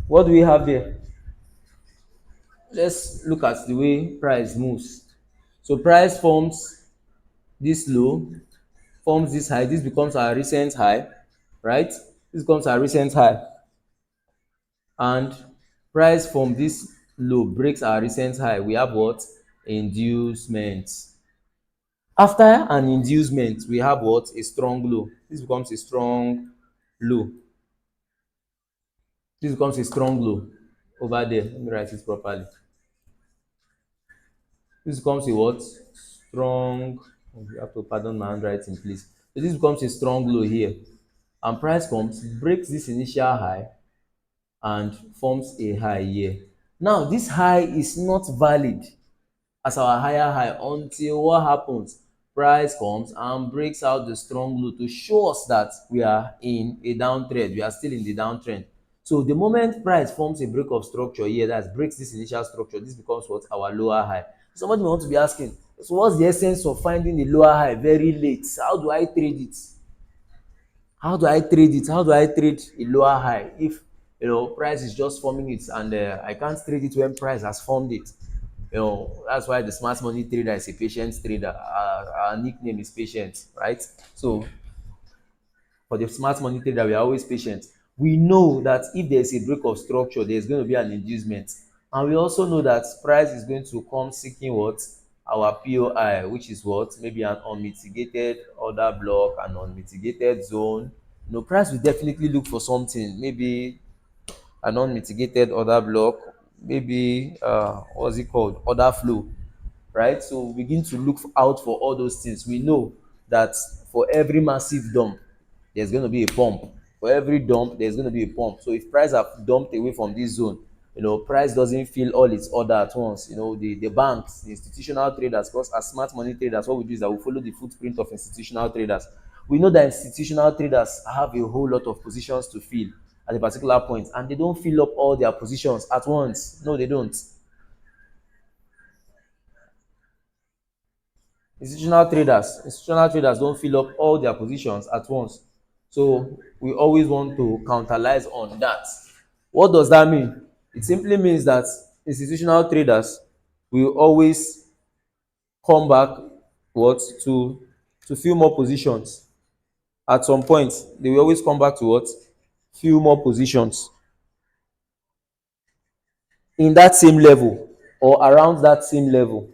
what do we have there? Let's look at the way price moves. So price forms this low, forms this high. This becomes our recent high, right? This becomes our recent high. And price from this low breaks our recent high. We have what? Inducement. After an inducement, we have what? A strong low. This becomes a strong low. This becomes a strong low over there. Let me write it properly. This becomes a what? Strong. Oh, you have to pardon my handwriting, please. So this becomes a strong low here. And price comes, breaks this initial high and forms a high here. Now, this high is not valid as our higher high until what happens? Price comes and breaks out the strong low to show us that we are in a downtrend. We are still in the downtrend. So the moment price forms a break of structure here, that breaks this initial structure, this becomes what? Our lower high. Somebody may want to be asking, so what's the essence of finding the lower high very late? How do I trade it? How do I trade it? How do I trade a lower high if price is just forming it, and I can't trade it when price has formed it? That's why the smart money trader is a patient trader. Our nickname is patient, right? So for the smart money trader, we are always patient. We know that if there's a break of structure, there's going to be an inducement, and we also know that price is going to come seeking what? Our POI, which is what? Maybe an unmitigated order block, an unmitigated zone. Price will definitely look for something, maybe an unmitigated order block, maybe what's it called, order flow, right? So we begin to look out for all those things. We know that for every massive dump, there's going to be a pump. For every dump, there's going to be a pump. So if price have dumped away from this zone, price doesn't fill all its order at once. The banks, the institutional traders, because as smart money traders, what we do is that we follow the footprint of institutional traders. We know that institutional traders have a whole lot of positions to fill at a particular point, and they don't fill up all their positions at once. No, they don't. Institutional traders don't fill up all their positions at once. So we always want to counterlize on that. What does that mean? It simply means that institutional traders will always come back what? To fill more positions. At some point they will always come back to what? Fill more positions in that same level or around that same level.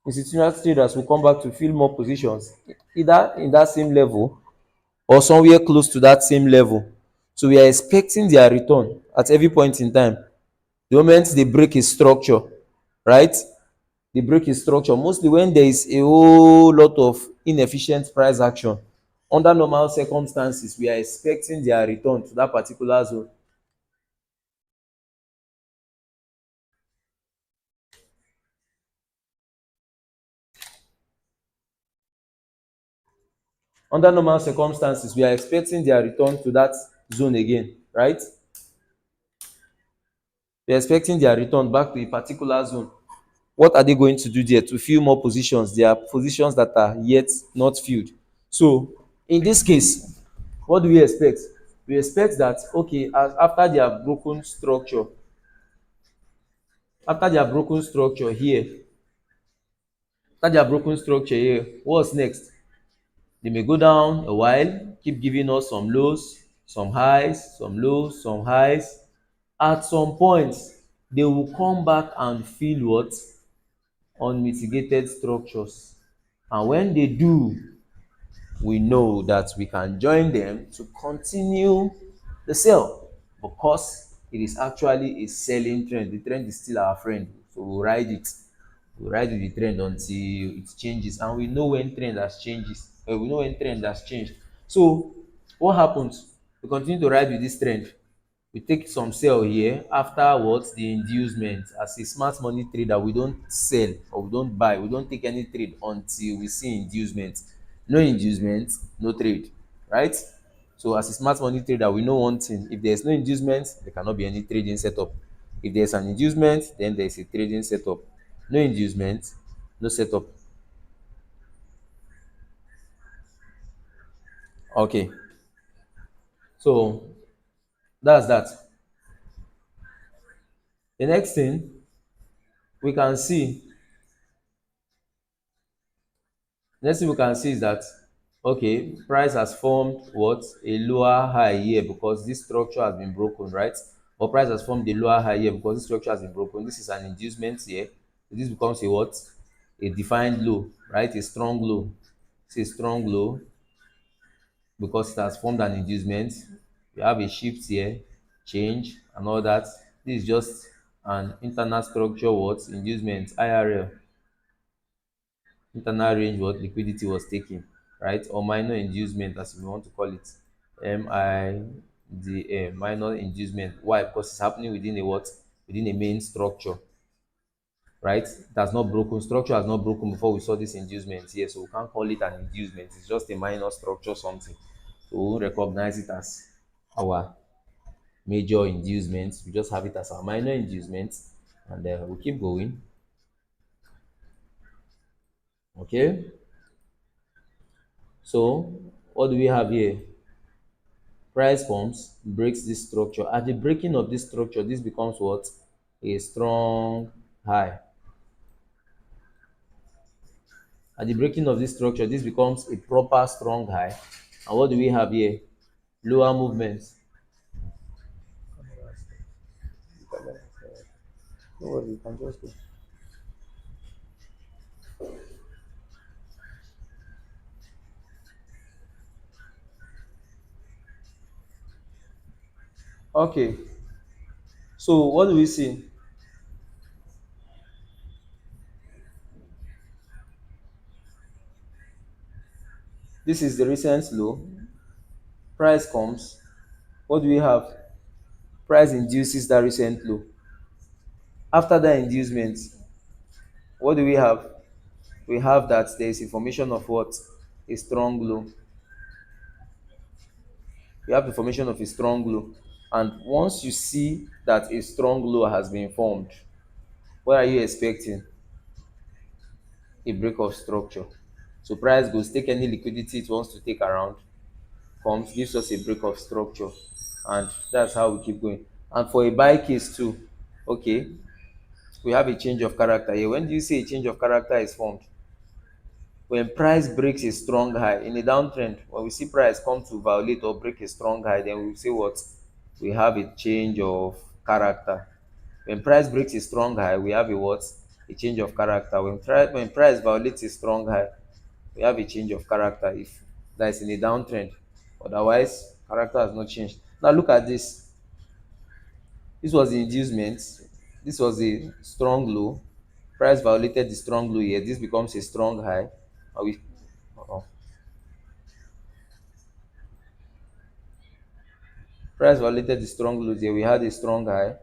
Institutional traders will come back to fill more positions either in that same level or somewhere close to that same level. So we are expecting their return at every point in time. The moment they break a structure, right? They break a structure mostly when there is a whole lot of inefficient price action. Under normal circumstances, we are expecting their return to that particular zone. Under normal circumstances, we are expecting their return to that zone again, right? We are expecting their return back to a particular zone. What are they going to do there? To fill more positions. There are positions that are yet not filled. So in this case, what do we expect? We expect that, okay, after their broken structure, after their broken structure here, what's next? They may go down a while, keep giving us some lows, some highs, some lows, some highs. At some point, they will come back and fill what? Unmitigated structures. And when they do, we know that we can join them to continue the sell, because it is actually a selling trend. The trend is still our friend, so we'll ride it. We'll ride with the trend until it changes, and we know when trend has changes. We know when trend has changed. So what happens? We continue to ride with this trend. We take some sell here afterwards the inducement. As a smart money trader, we don't sell or we don't buy, we don't take any trade until we see inducement. No inducement, no trade, right? So as a smart money trader, we know one thing: if there's no inducement, there cannot be any trading setup. If there's an inducement, then there's a trading setup. No inducement, no setup. Okay, so that's that. The next thing we can see next thing we can see is that, okay, price has formed what? A lower high here because this structure has been broken, right? Or price has formed a lower high here because this structure has been broken. This is an inducement here. So this becomes a what? A defined low, right? A strong low. It's a strong low because it has formed an inducement. We have a shift here, change and all that. This is just an internal structure what inducement IRL, internal range what liquidity was taking, right? Or minor inducement as you want to call it. MIDA, minor inducement. Why? Because it's happening within a what? Within a main structure, right? It has not broken. Structure has not broken before we saw this inducement here, so we can't call it an inducement. It's just a minor structure something. So we won't recognize it as our major inducement. We just have it as our minor inducement, and we'll keep going. Okay. So what do we have here? Price comes, breaks this structure. At the breaking of this structure, this becomes what? A strong high. At the breaking of this structure, this becomes a proper strong high. And what do we have here? Lower movements. No worry, you can just go. Okay, so what do we see? This is the recent low. Price comes. What do we have? Price induces that recent low. After that inducement, what do we have? We have that there is a formation of what? A strong low. We have the formation of a strong low. And once you see that a strong low has been formed, what are you expecting? A break of structure. So price goes, take any liquidity it wants to take around, comes, gives us a break of structure. And that's how we keep going. And for a buy case too, okay, we have a change of character here. When do you say a change of character is formed? When price breaks a strong high in a downtrend, when we see price come to violate or break a strong high, then we say what? We have a change of character. When price breaks a strong high, we have a what? A change of character. When price violates a strong high, we have a change of character if that is in a downtrend. Otherwise, character has not changed. Now look at this. This was the inducement. This was a strong low. Price violated the strong low here. This becomes a strong high. And we, uh Price violated the strong low here. We had a strong high.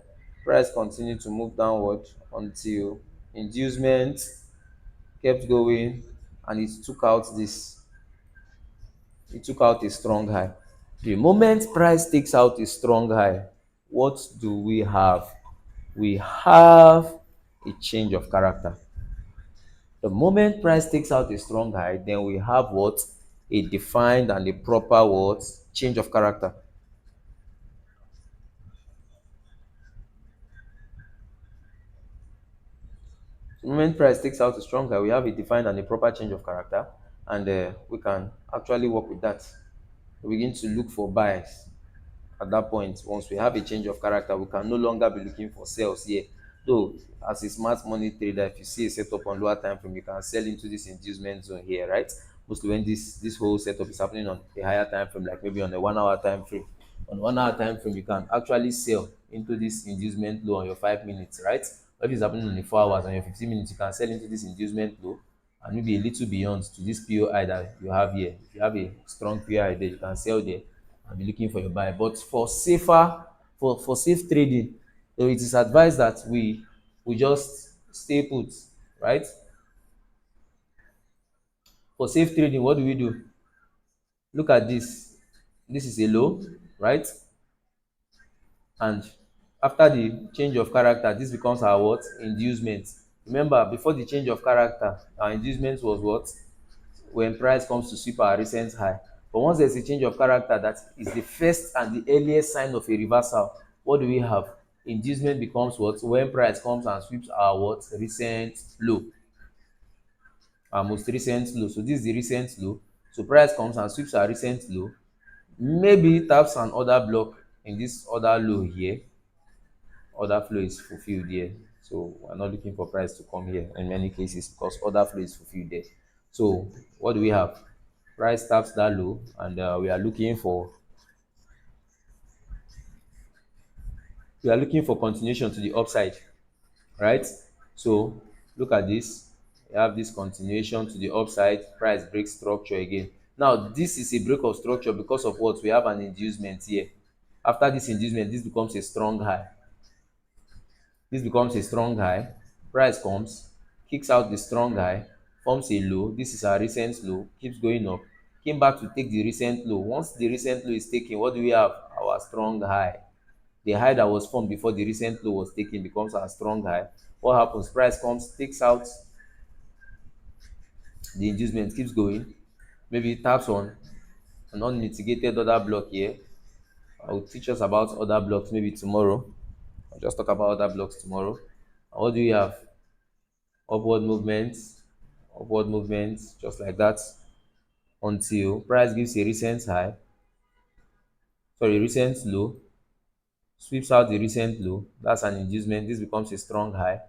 Price continued to move downward until inducement kept going, and it took out this. It took out a strong high. The moment price takes out a strong high, what do we have? We have a change of character. The moment price takes out a strong high, then we have what? A defined and a proper what? Change of character. The moment price takes out a strong high, we have a defined and a proper change of character, and we can actually work with that. We begin to look for buys. At that point, once we have a change of character, we can no longer be looking for sales here. Though as a smart money trader, if you see a setup on lower time frame, you can sell into this inducement zone here, right? Mostly when this whole setup is happening on a higher time frame, like maybe on a 1 hour time frame. On 1 hour time frame, you can actually sell into this inducement low on your 5 minutes, right? But if it's happening on the 4 hours and your 15 minutes, you can sell into this inducement low and maybe a little beyond to this POI that you have here. If you have a strong POI there, you can sell there and be looking for your buy. But for safer, for safe trading, so it is advised that we just stay put, right? For safe trading, what do we do? Look at this. This is a low, right? And after the change of character, this becomes our what? Inducement. Remember, before the change of character, our inducement was what? When price comes to sweep our recent high. But once there's a change of character, that is the first and the earliest sign of a reversal. What do we have? Inducement becomes what? When price comes and sweeps our what? Recent low, our most recent low. So this is the recent low. So price comes and sweeps our recent low, maybe taps an order block in this other low here. Order flow is fulfilled here. So we're not looking for price to come here in many cases because order flow is fulfilled there. So what do we have? Price taps that low, and we are looking for We are looking for continuation to the upside, right? So look at this. We have this continuation to the upside, price break structure again. Now this is a break of structure because of what? We have an inducement here. After this inducement, this becomes a strong high. This becomes a strong high. Price comes, kicks out the strong high, forms a low. This is our recent low, keeps going up, came back to take the recent low. Once the recent low is taken, what do we have? Our strong high. The high that was formed before the recent low was taken becomes our strong high. What happens? Price comes, takes out the inducement, keeps going, maybe it taps on an unmitigated other block here. I will teach us about other blocks maybe tomorrow. I'll just talk about other blocks tomorrow. And what do we have? Upward movements, upward movements, just like that, until price gives a recent high, sorry, recent low, sweeps out the recent low. That's an inducement. This becomes a strong high,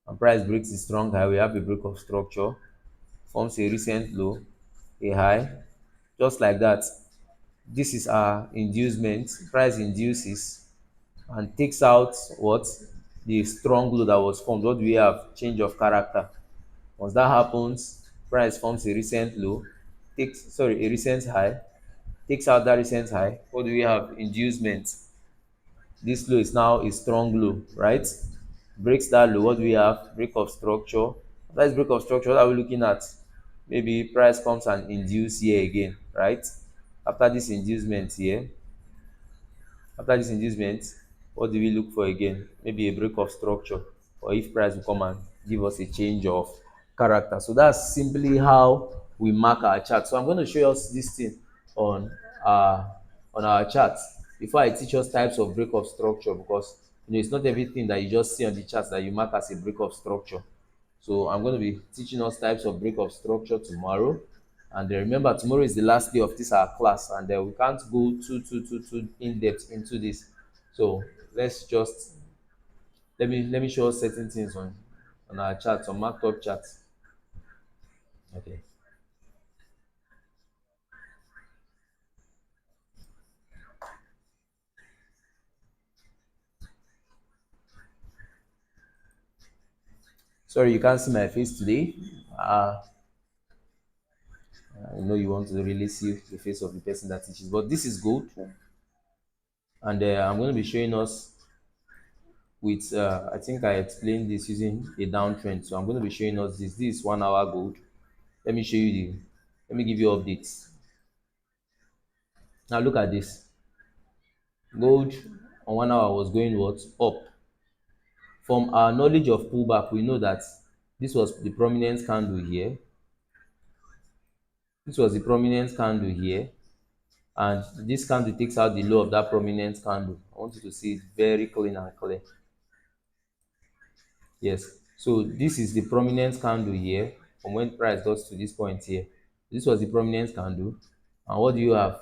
and price breaks the strong high. We have a break of structure, forms a recent low, a high, just like that. This is our inducement. Price induces and takes out what? The strong low that was formed. What do we have? Change of character. Once that happens, price forms a recent low, takes, sorry, a recent high, takes out that recent high. What do we have? Inducement. This low is now a strong low, right? Breaks that low. What do we have? Break of structure. After this break of structure, what are we looking at? Maybe price comes and induce here again, right? After this inducement here, after this inducement, what do we look for again? Maybe a break of structure, or if price will come and give us a change of character. So that's simply how we mark our chart. So I'm going to show us this thing on our on our chart before I teach us types of break of structure, because it's not everything that you just see on the chart that you mark as a break of structure. So I'm going to be teaching us types of break of structure tomorrow. And remember, tomorrow is the last day of this our class, and we can't go too in depth into this. So let's just let me show us certain things on our chart, on marked up charts. Okay. Sorry, you can't see my face today. I know you want to really see the face of the person that teaches, but this is gold, and I'm going to be showing us with I think I explained this using a downtrend. So I'm going to be showing us this. This is 1 hour gold. Let me show you the. Let me give you updates. Now look at this. Gold on 1 hour was going what? Up. From our knowledge of pullback, we know that this was the prominent candle here. This was the prominent candle here, and this candle takes out the low of that prominent candle. I want you to see it very clean and clear. Yes. So this is the prominent candle here from when price got to this point here. This was the prominent candle. And what do you have?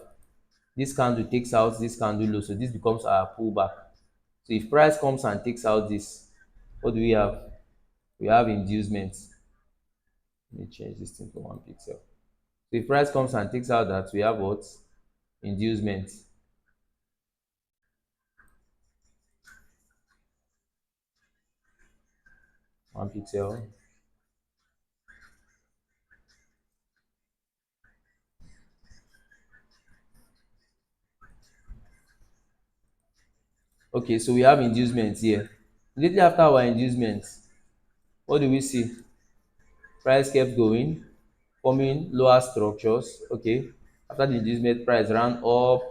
This candle takes out this candle low. So this becomes our pullback. So if price comes and takes out this, what do we have? We have inducement. Let me change this thing to 1 pixel. So if price comes and takes out that, we have what? Inducement. 1 pixel. Okay, so we have inducement here. Immediately after our inducement, what do we see? Price kept going, forming lower structures. Okay, after the inducement, price ran up,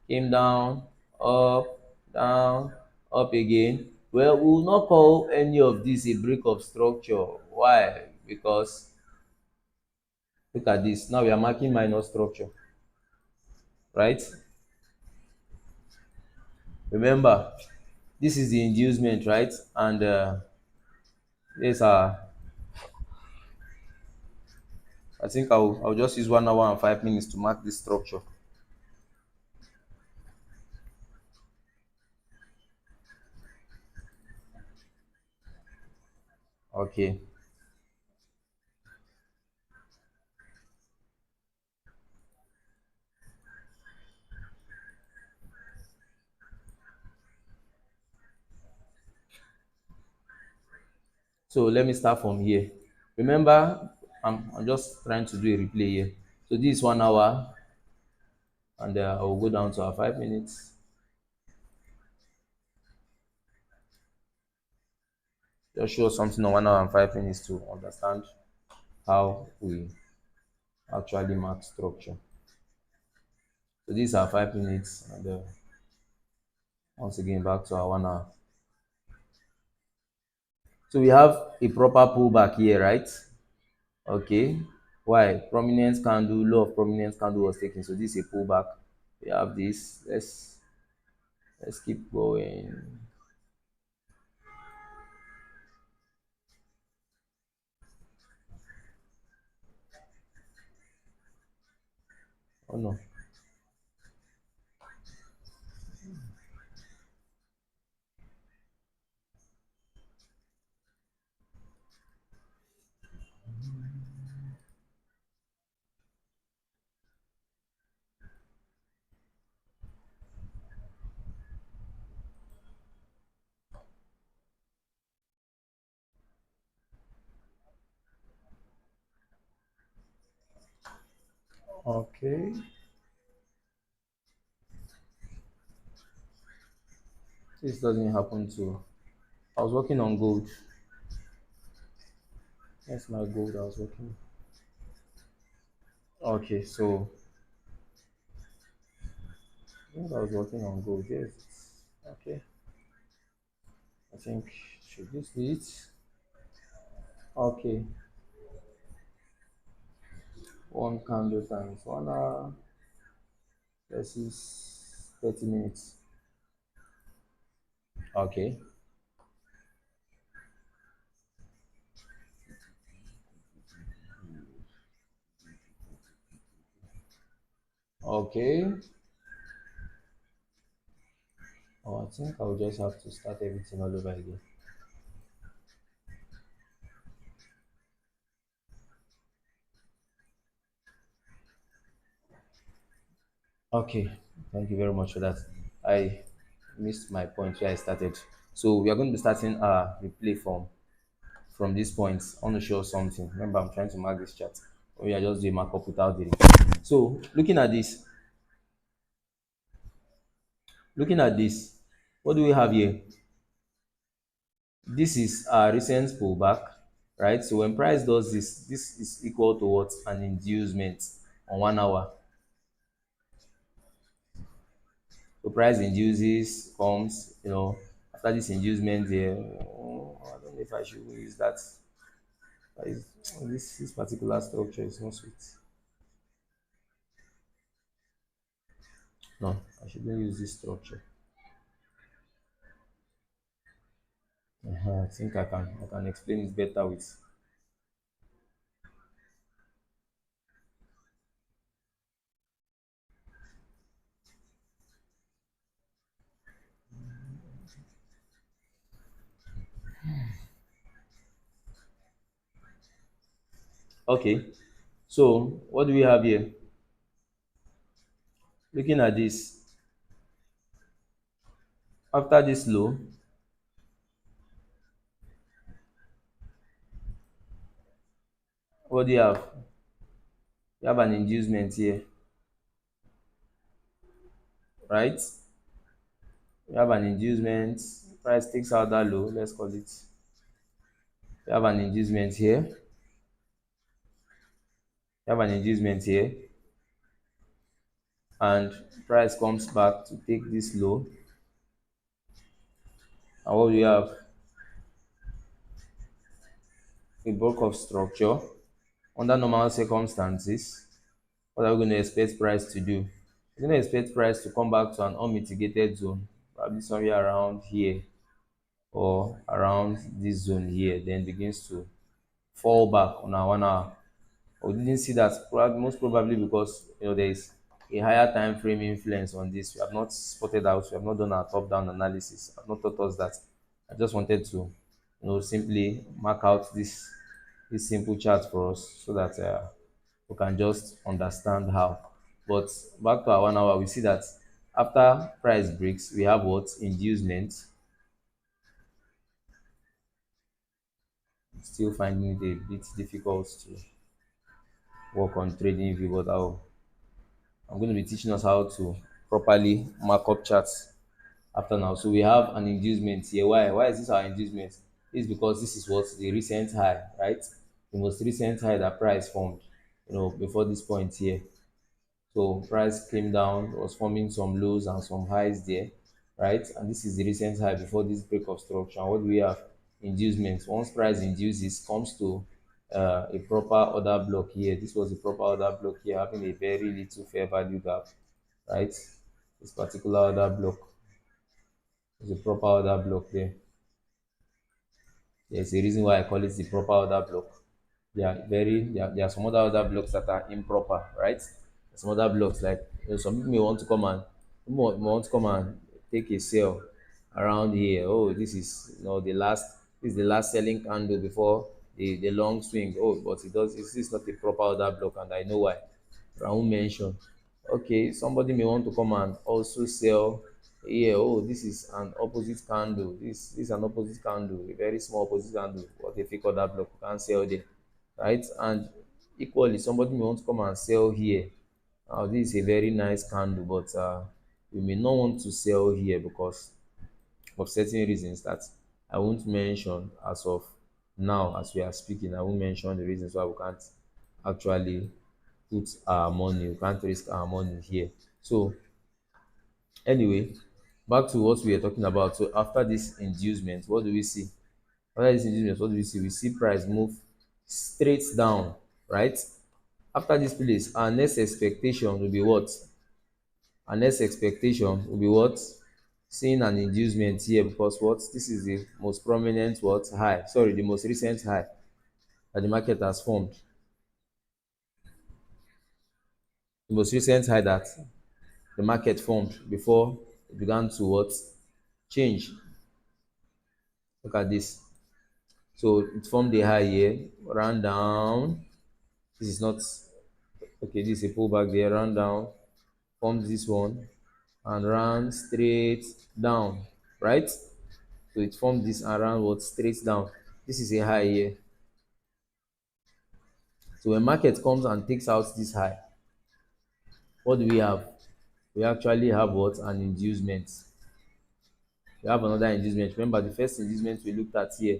came down, up, down, up again. Well, we will not call any of this a break of structure. Why? Because look at this. Now we are marking minor structure, right? Remember, this is the inducement, right? And these are, I think I'll just use 1 hour and 5 minutes to mark this structure. Okay. So let me start from here. Remember, I'm just trying to do a replay here. So this is 1 hour, and I will go down to our 5 minutes. Just show something on 1 hour and 5 minutes to understand how we actually mark structure. So these are 5 minutes, and once again back to our 1 hour. So we have a proper pullback here, right? Okay. Why? Prominent candle, low of prominent candle was taken. So this is a pullback. We have this. Let's keep going. Oh no. Okay. This doesn't happen to. I was working on gold. That's my gold I was working. Okay, so I think I was working on gold. Yes. Okay. I think should this be it? Okay. One candle times 1 hour versus 30 minutes. Okay. Okay. Oh, I think I'll just have to start everything all over again. Okay. Thank you very much for that. I missed my point where I started. So we are going to be starting our replay from these points. I want to show something. Remember, I'm trying to mark this chart. We are just doing markup without the. So looking at this, what do we have here? This is our recent pullback, right? So when price does this, this is equal to what? An inducement on 1 hour. So price induces, comes, after this inducement here. I don't know if I should use that. This particular structure is not sweet. No, I shouldn't use this structure. I think I can explain it better with. Okay, so what do we have here? Looking at this, after this low, what do you have? You have an inducement here, right? You have an inducement. Price takes out that low. Let's call it. You have an inducement here. You have an inducement here, and price comes back to take this low. And what we have? A bulk of structure. Under normal circumstances, what are we going to expect price to do? We're going to expect price to come back to an unmitigated zone, probably somewhere around here or around this zone here, then begins to fall back on our 1 hour. We didn't see that, most probably because there is a higher time frame influence on this. We have not spotted out, we have not done our top-down analysis. I've not taught us that. I just wanted to simply mark out this simple chart for us so that we can just understand how. But back to our 1 hour, we see that after price breaks, we have what? Inducement. Still finding it a bit difficult to work on trading view, but I'm going to be teaching us how to properly mark up charts after now. So we have an inducement here. Why is this our inducement? It's because this is what the recent high, right? The most recent high that price formed, before this point here. So price came down, was forming some lows and some highs there, right? And this is the recent high before this break of structure. And what do we have? Inducement. Once price induces, comes to a proper order block here. This was a proper order block here, having a very little fair value gap, right? This particular order block is a proper order block there. There's a reason why I call it the proper order block. There are some other blocks that are improper, right? Some other blocks like some people may want to come and take a sale around here. Oh, this is this is the last selling candle before the long swing. Oh, but this is not a proper order block, and I know why. I won't mention. Okay, somebody may want to come and also sell here. Oh, this is an opposite candle. This is an opposite candle, a very small opposite candle. What a fake order block, you can't sell there, right? And equally, somebody may want to come and sell here. This is a very nice candle, but we may not want to sell here because of certain reasons that I won't mention as of now. As we are speaking, I won't mention the reasons why we can't actually put our money, we can't risk our money here. So anyway, back to what we are talking about. So after this inducement, what do we see? After this inducement, what do we see? We see price move straight down, right? After this place, our next expectation will be what? Our next expectation will be what? Seeing an inducement here, because what? This is the most prominent what? High. Sorry, the most recent high that the market has formed. The most recent high that the market formed before it began to what? Change. Look at this. So it formed a high here, ran down. This is not okay. This is a pullback there, ran down, formed this one, and ran straight down, right? So it formed this and ran what? Straight down. This is a high here. So when market comes and takes out this high, what do we have? We actually have what? An inducement. We have another inducement. Remember, the first inducement we looked at here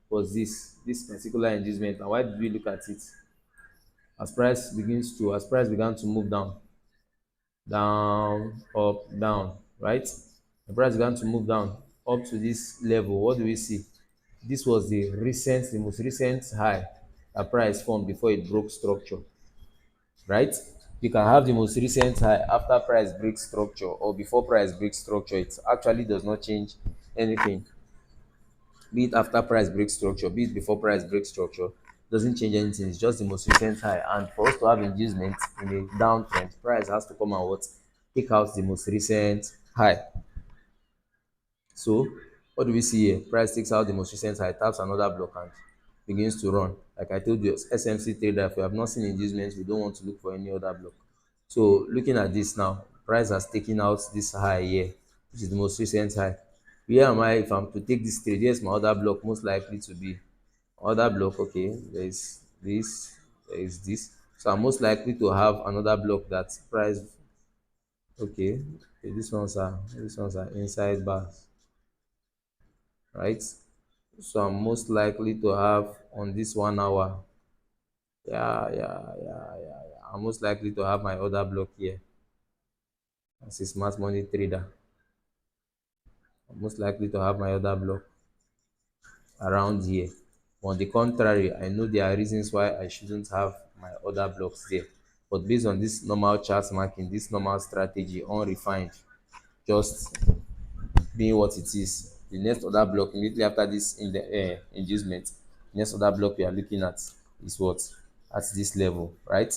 was this particular inducement. And why did we look at it? As price began to move down, down, up, down, right? The price began to move down up to this level. What do we see? This was the most recent high that price formed before it broke structure, right? You can have the most recent high after price breaks structure or before price breaks structure. It actually does not change anything. Be it after price breaks structure, be it before price breaks structure, doesn't change anything. It's just the most recent high. And for us to have inducement in a downtrend, price has to come and what? Take out the most recent high. So what do we see here? Price takes out the most recent high, taps another block and begins to run. Like I told you, SMC trader, if you have not seen inducements, we don't want to look for any other block. So looking at this now, price has taken out this high here, which is the most recent high. Where am I if I'm to take this trade? Here's my other block, most likely to be other block. Okay, there is this, there is this. So I'm most likely to have another block that price. Okay, okay, these ones are inside bars, right? So I'm most likely to have on this 1 hour. Yeah. I'm most likely to have my other block here as a smart money trader. I'm most likely to have my other block around here. On the contrary, I know there are reasons why I shouldn't have my other blocks there. But based on this normal chart marking, this normal strategy, unrefined, just being what it is, the next other block immediately after this in the inducement, the next other block we are looking at is what? At this level, right?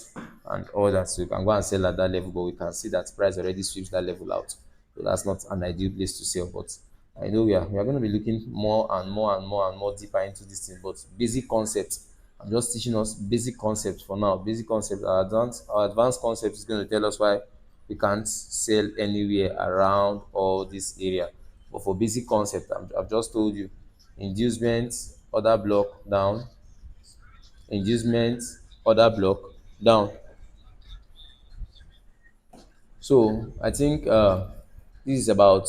And all that. So you can go and sell at that level, but we can see that price already sweeps that level out. So that's not an ideal place to sell. But I know we are going to be looking more and more and more and more deeper into this thing. But basic concepts, I'm just teaching us basic concepts for now. Basic concepts. Our advanced concept is going to tell us why we can't sell anywhere around all this area. But for basic concept, I've just told you inducement other block down, inducement, other block down. So I think this is about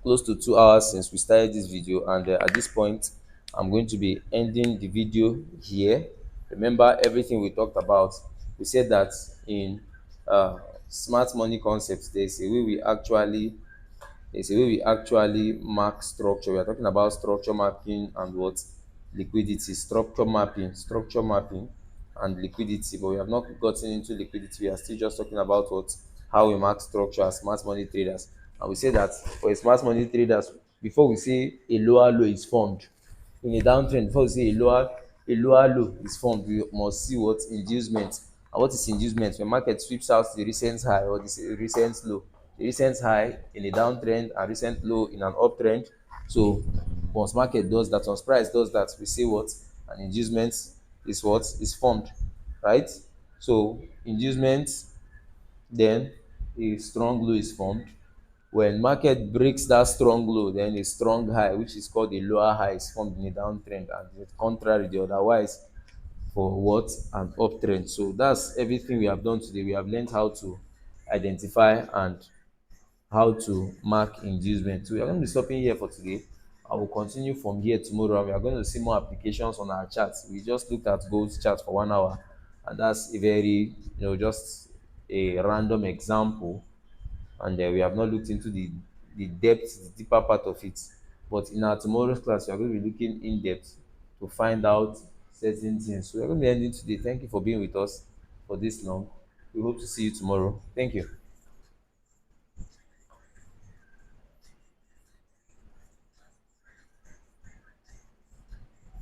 close to 2 hours since we started this video, and at this point I'm going to be ending the video here. Remember everything we talked about. We said that in uh, smart money concepts there's a way we actually mark structure. We are talking about structure mapping and what liquidity, structure mapping and liquidity, but we have not gotten into liquidity. We are still just talking about what how we mark structure as smart money traders. And we say that for a smart money traders, before we say a lower low is formed in a downtrend, before we say a lower low is formed, we must see what inducement. And what is inducement? When market sweeps out the recent high or the recent low, the recent high in a downtrend and recent low in an uptrend. So once market does that, once price does that, we say what an inducement is, what is formed, right? So inducement, then a strong low is formed. When market breaks that strong low, then a strong high, which is called a lower high, is formed in a downtrend, and the contrary, the otherwise, for what an uptrend. So that's everything we have done today. We have learned how to identify and how to mark inducement. So we are going to be stopping here for today. I will continue from here tomorrow, and we are going to see more applications on our charts. We just looked at gold's chart for 1 hour, and that's a very, just a random example, and we have not looked into the depth, the deeper part of it. But in our tomorrow's class, we are going to be looking in depth to find out certain things. So we are going to be ending today. Thank you for being with us for this long. We hope to see you tomorrow. Thank you.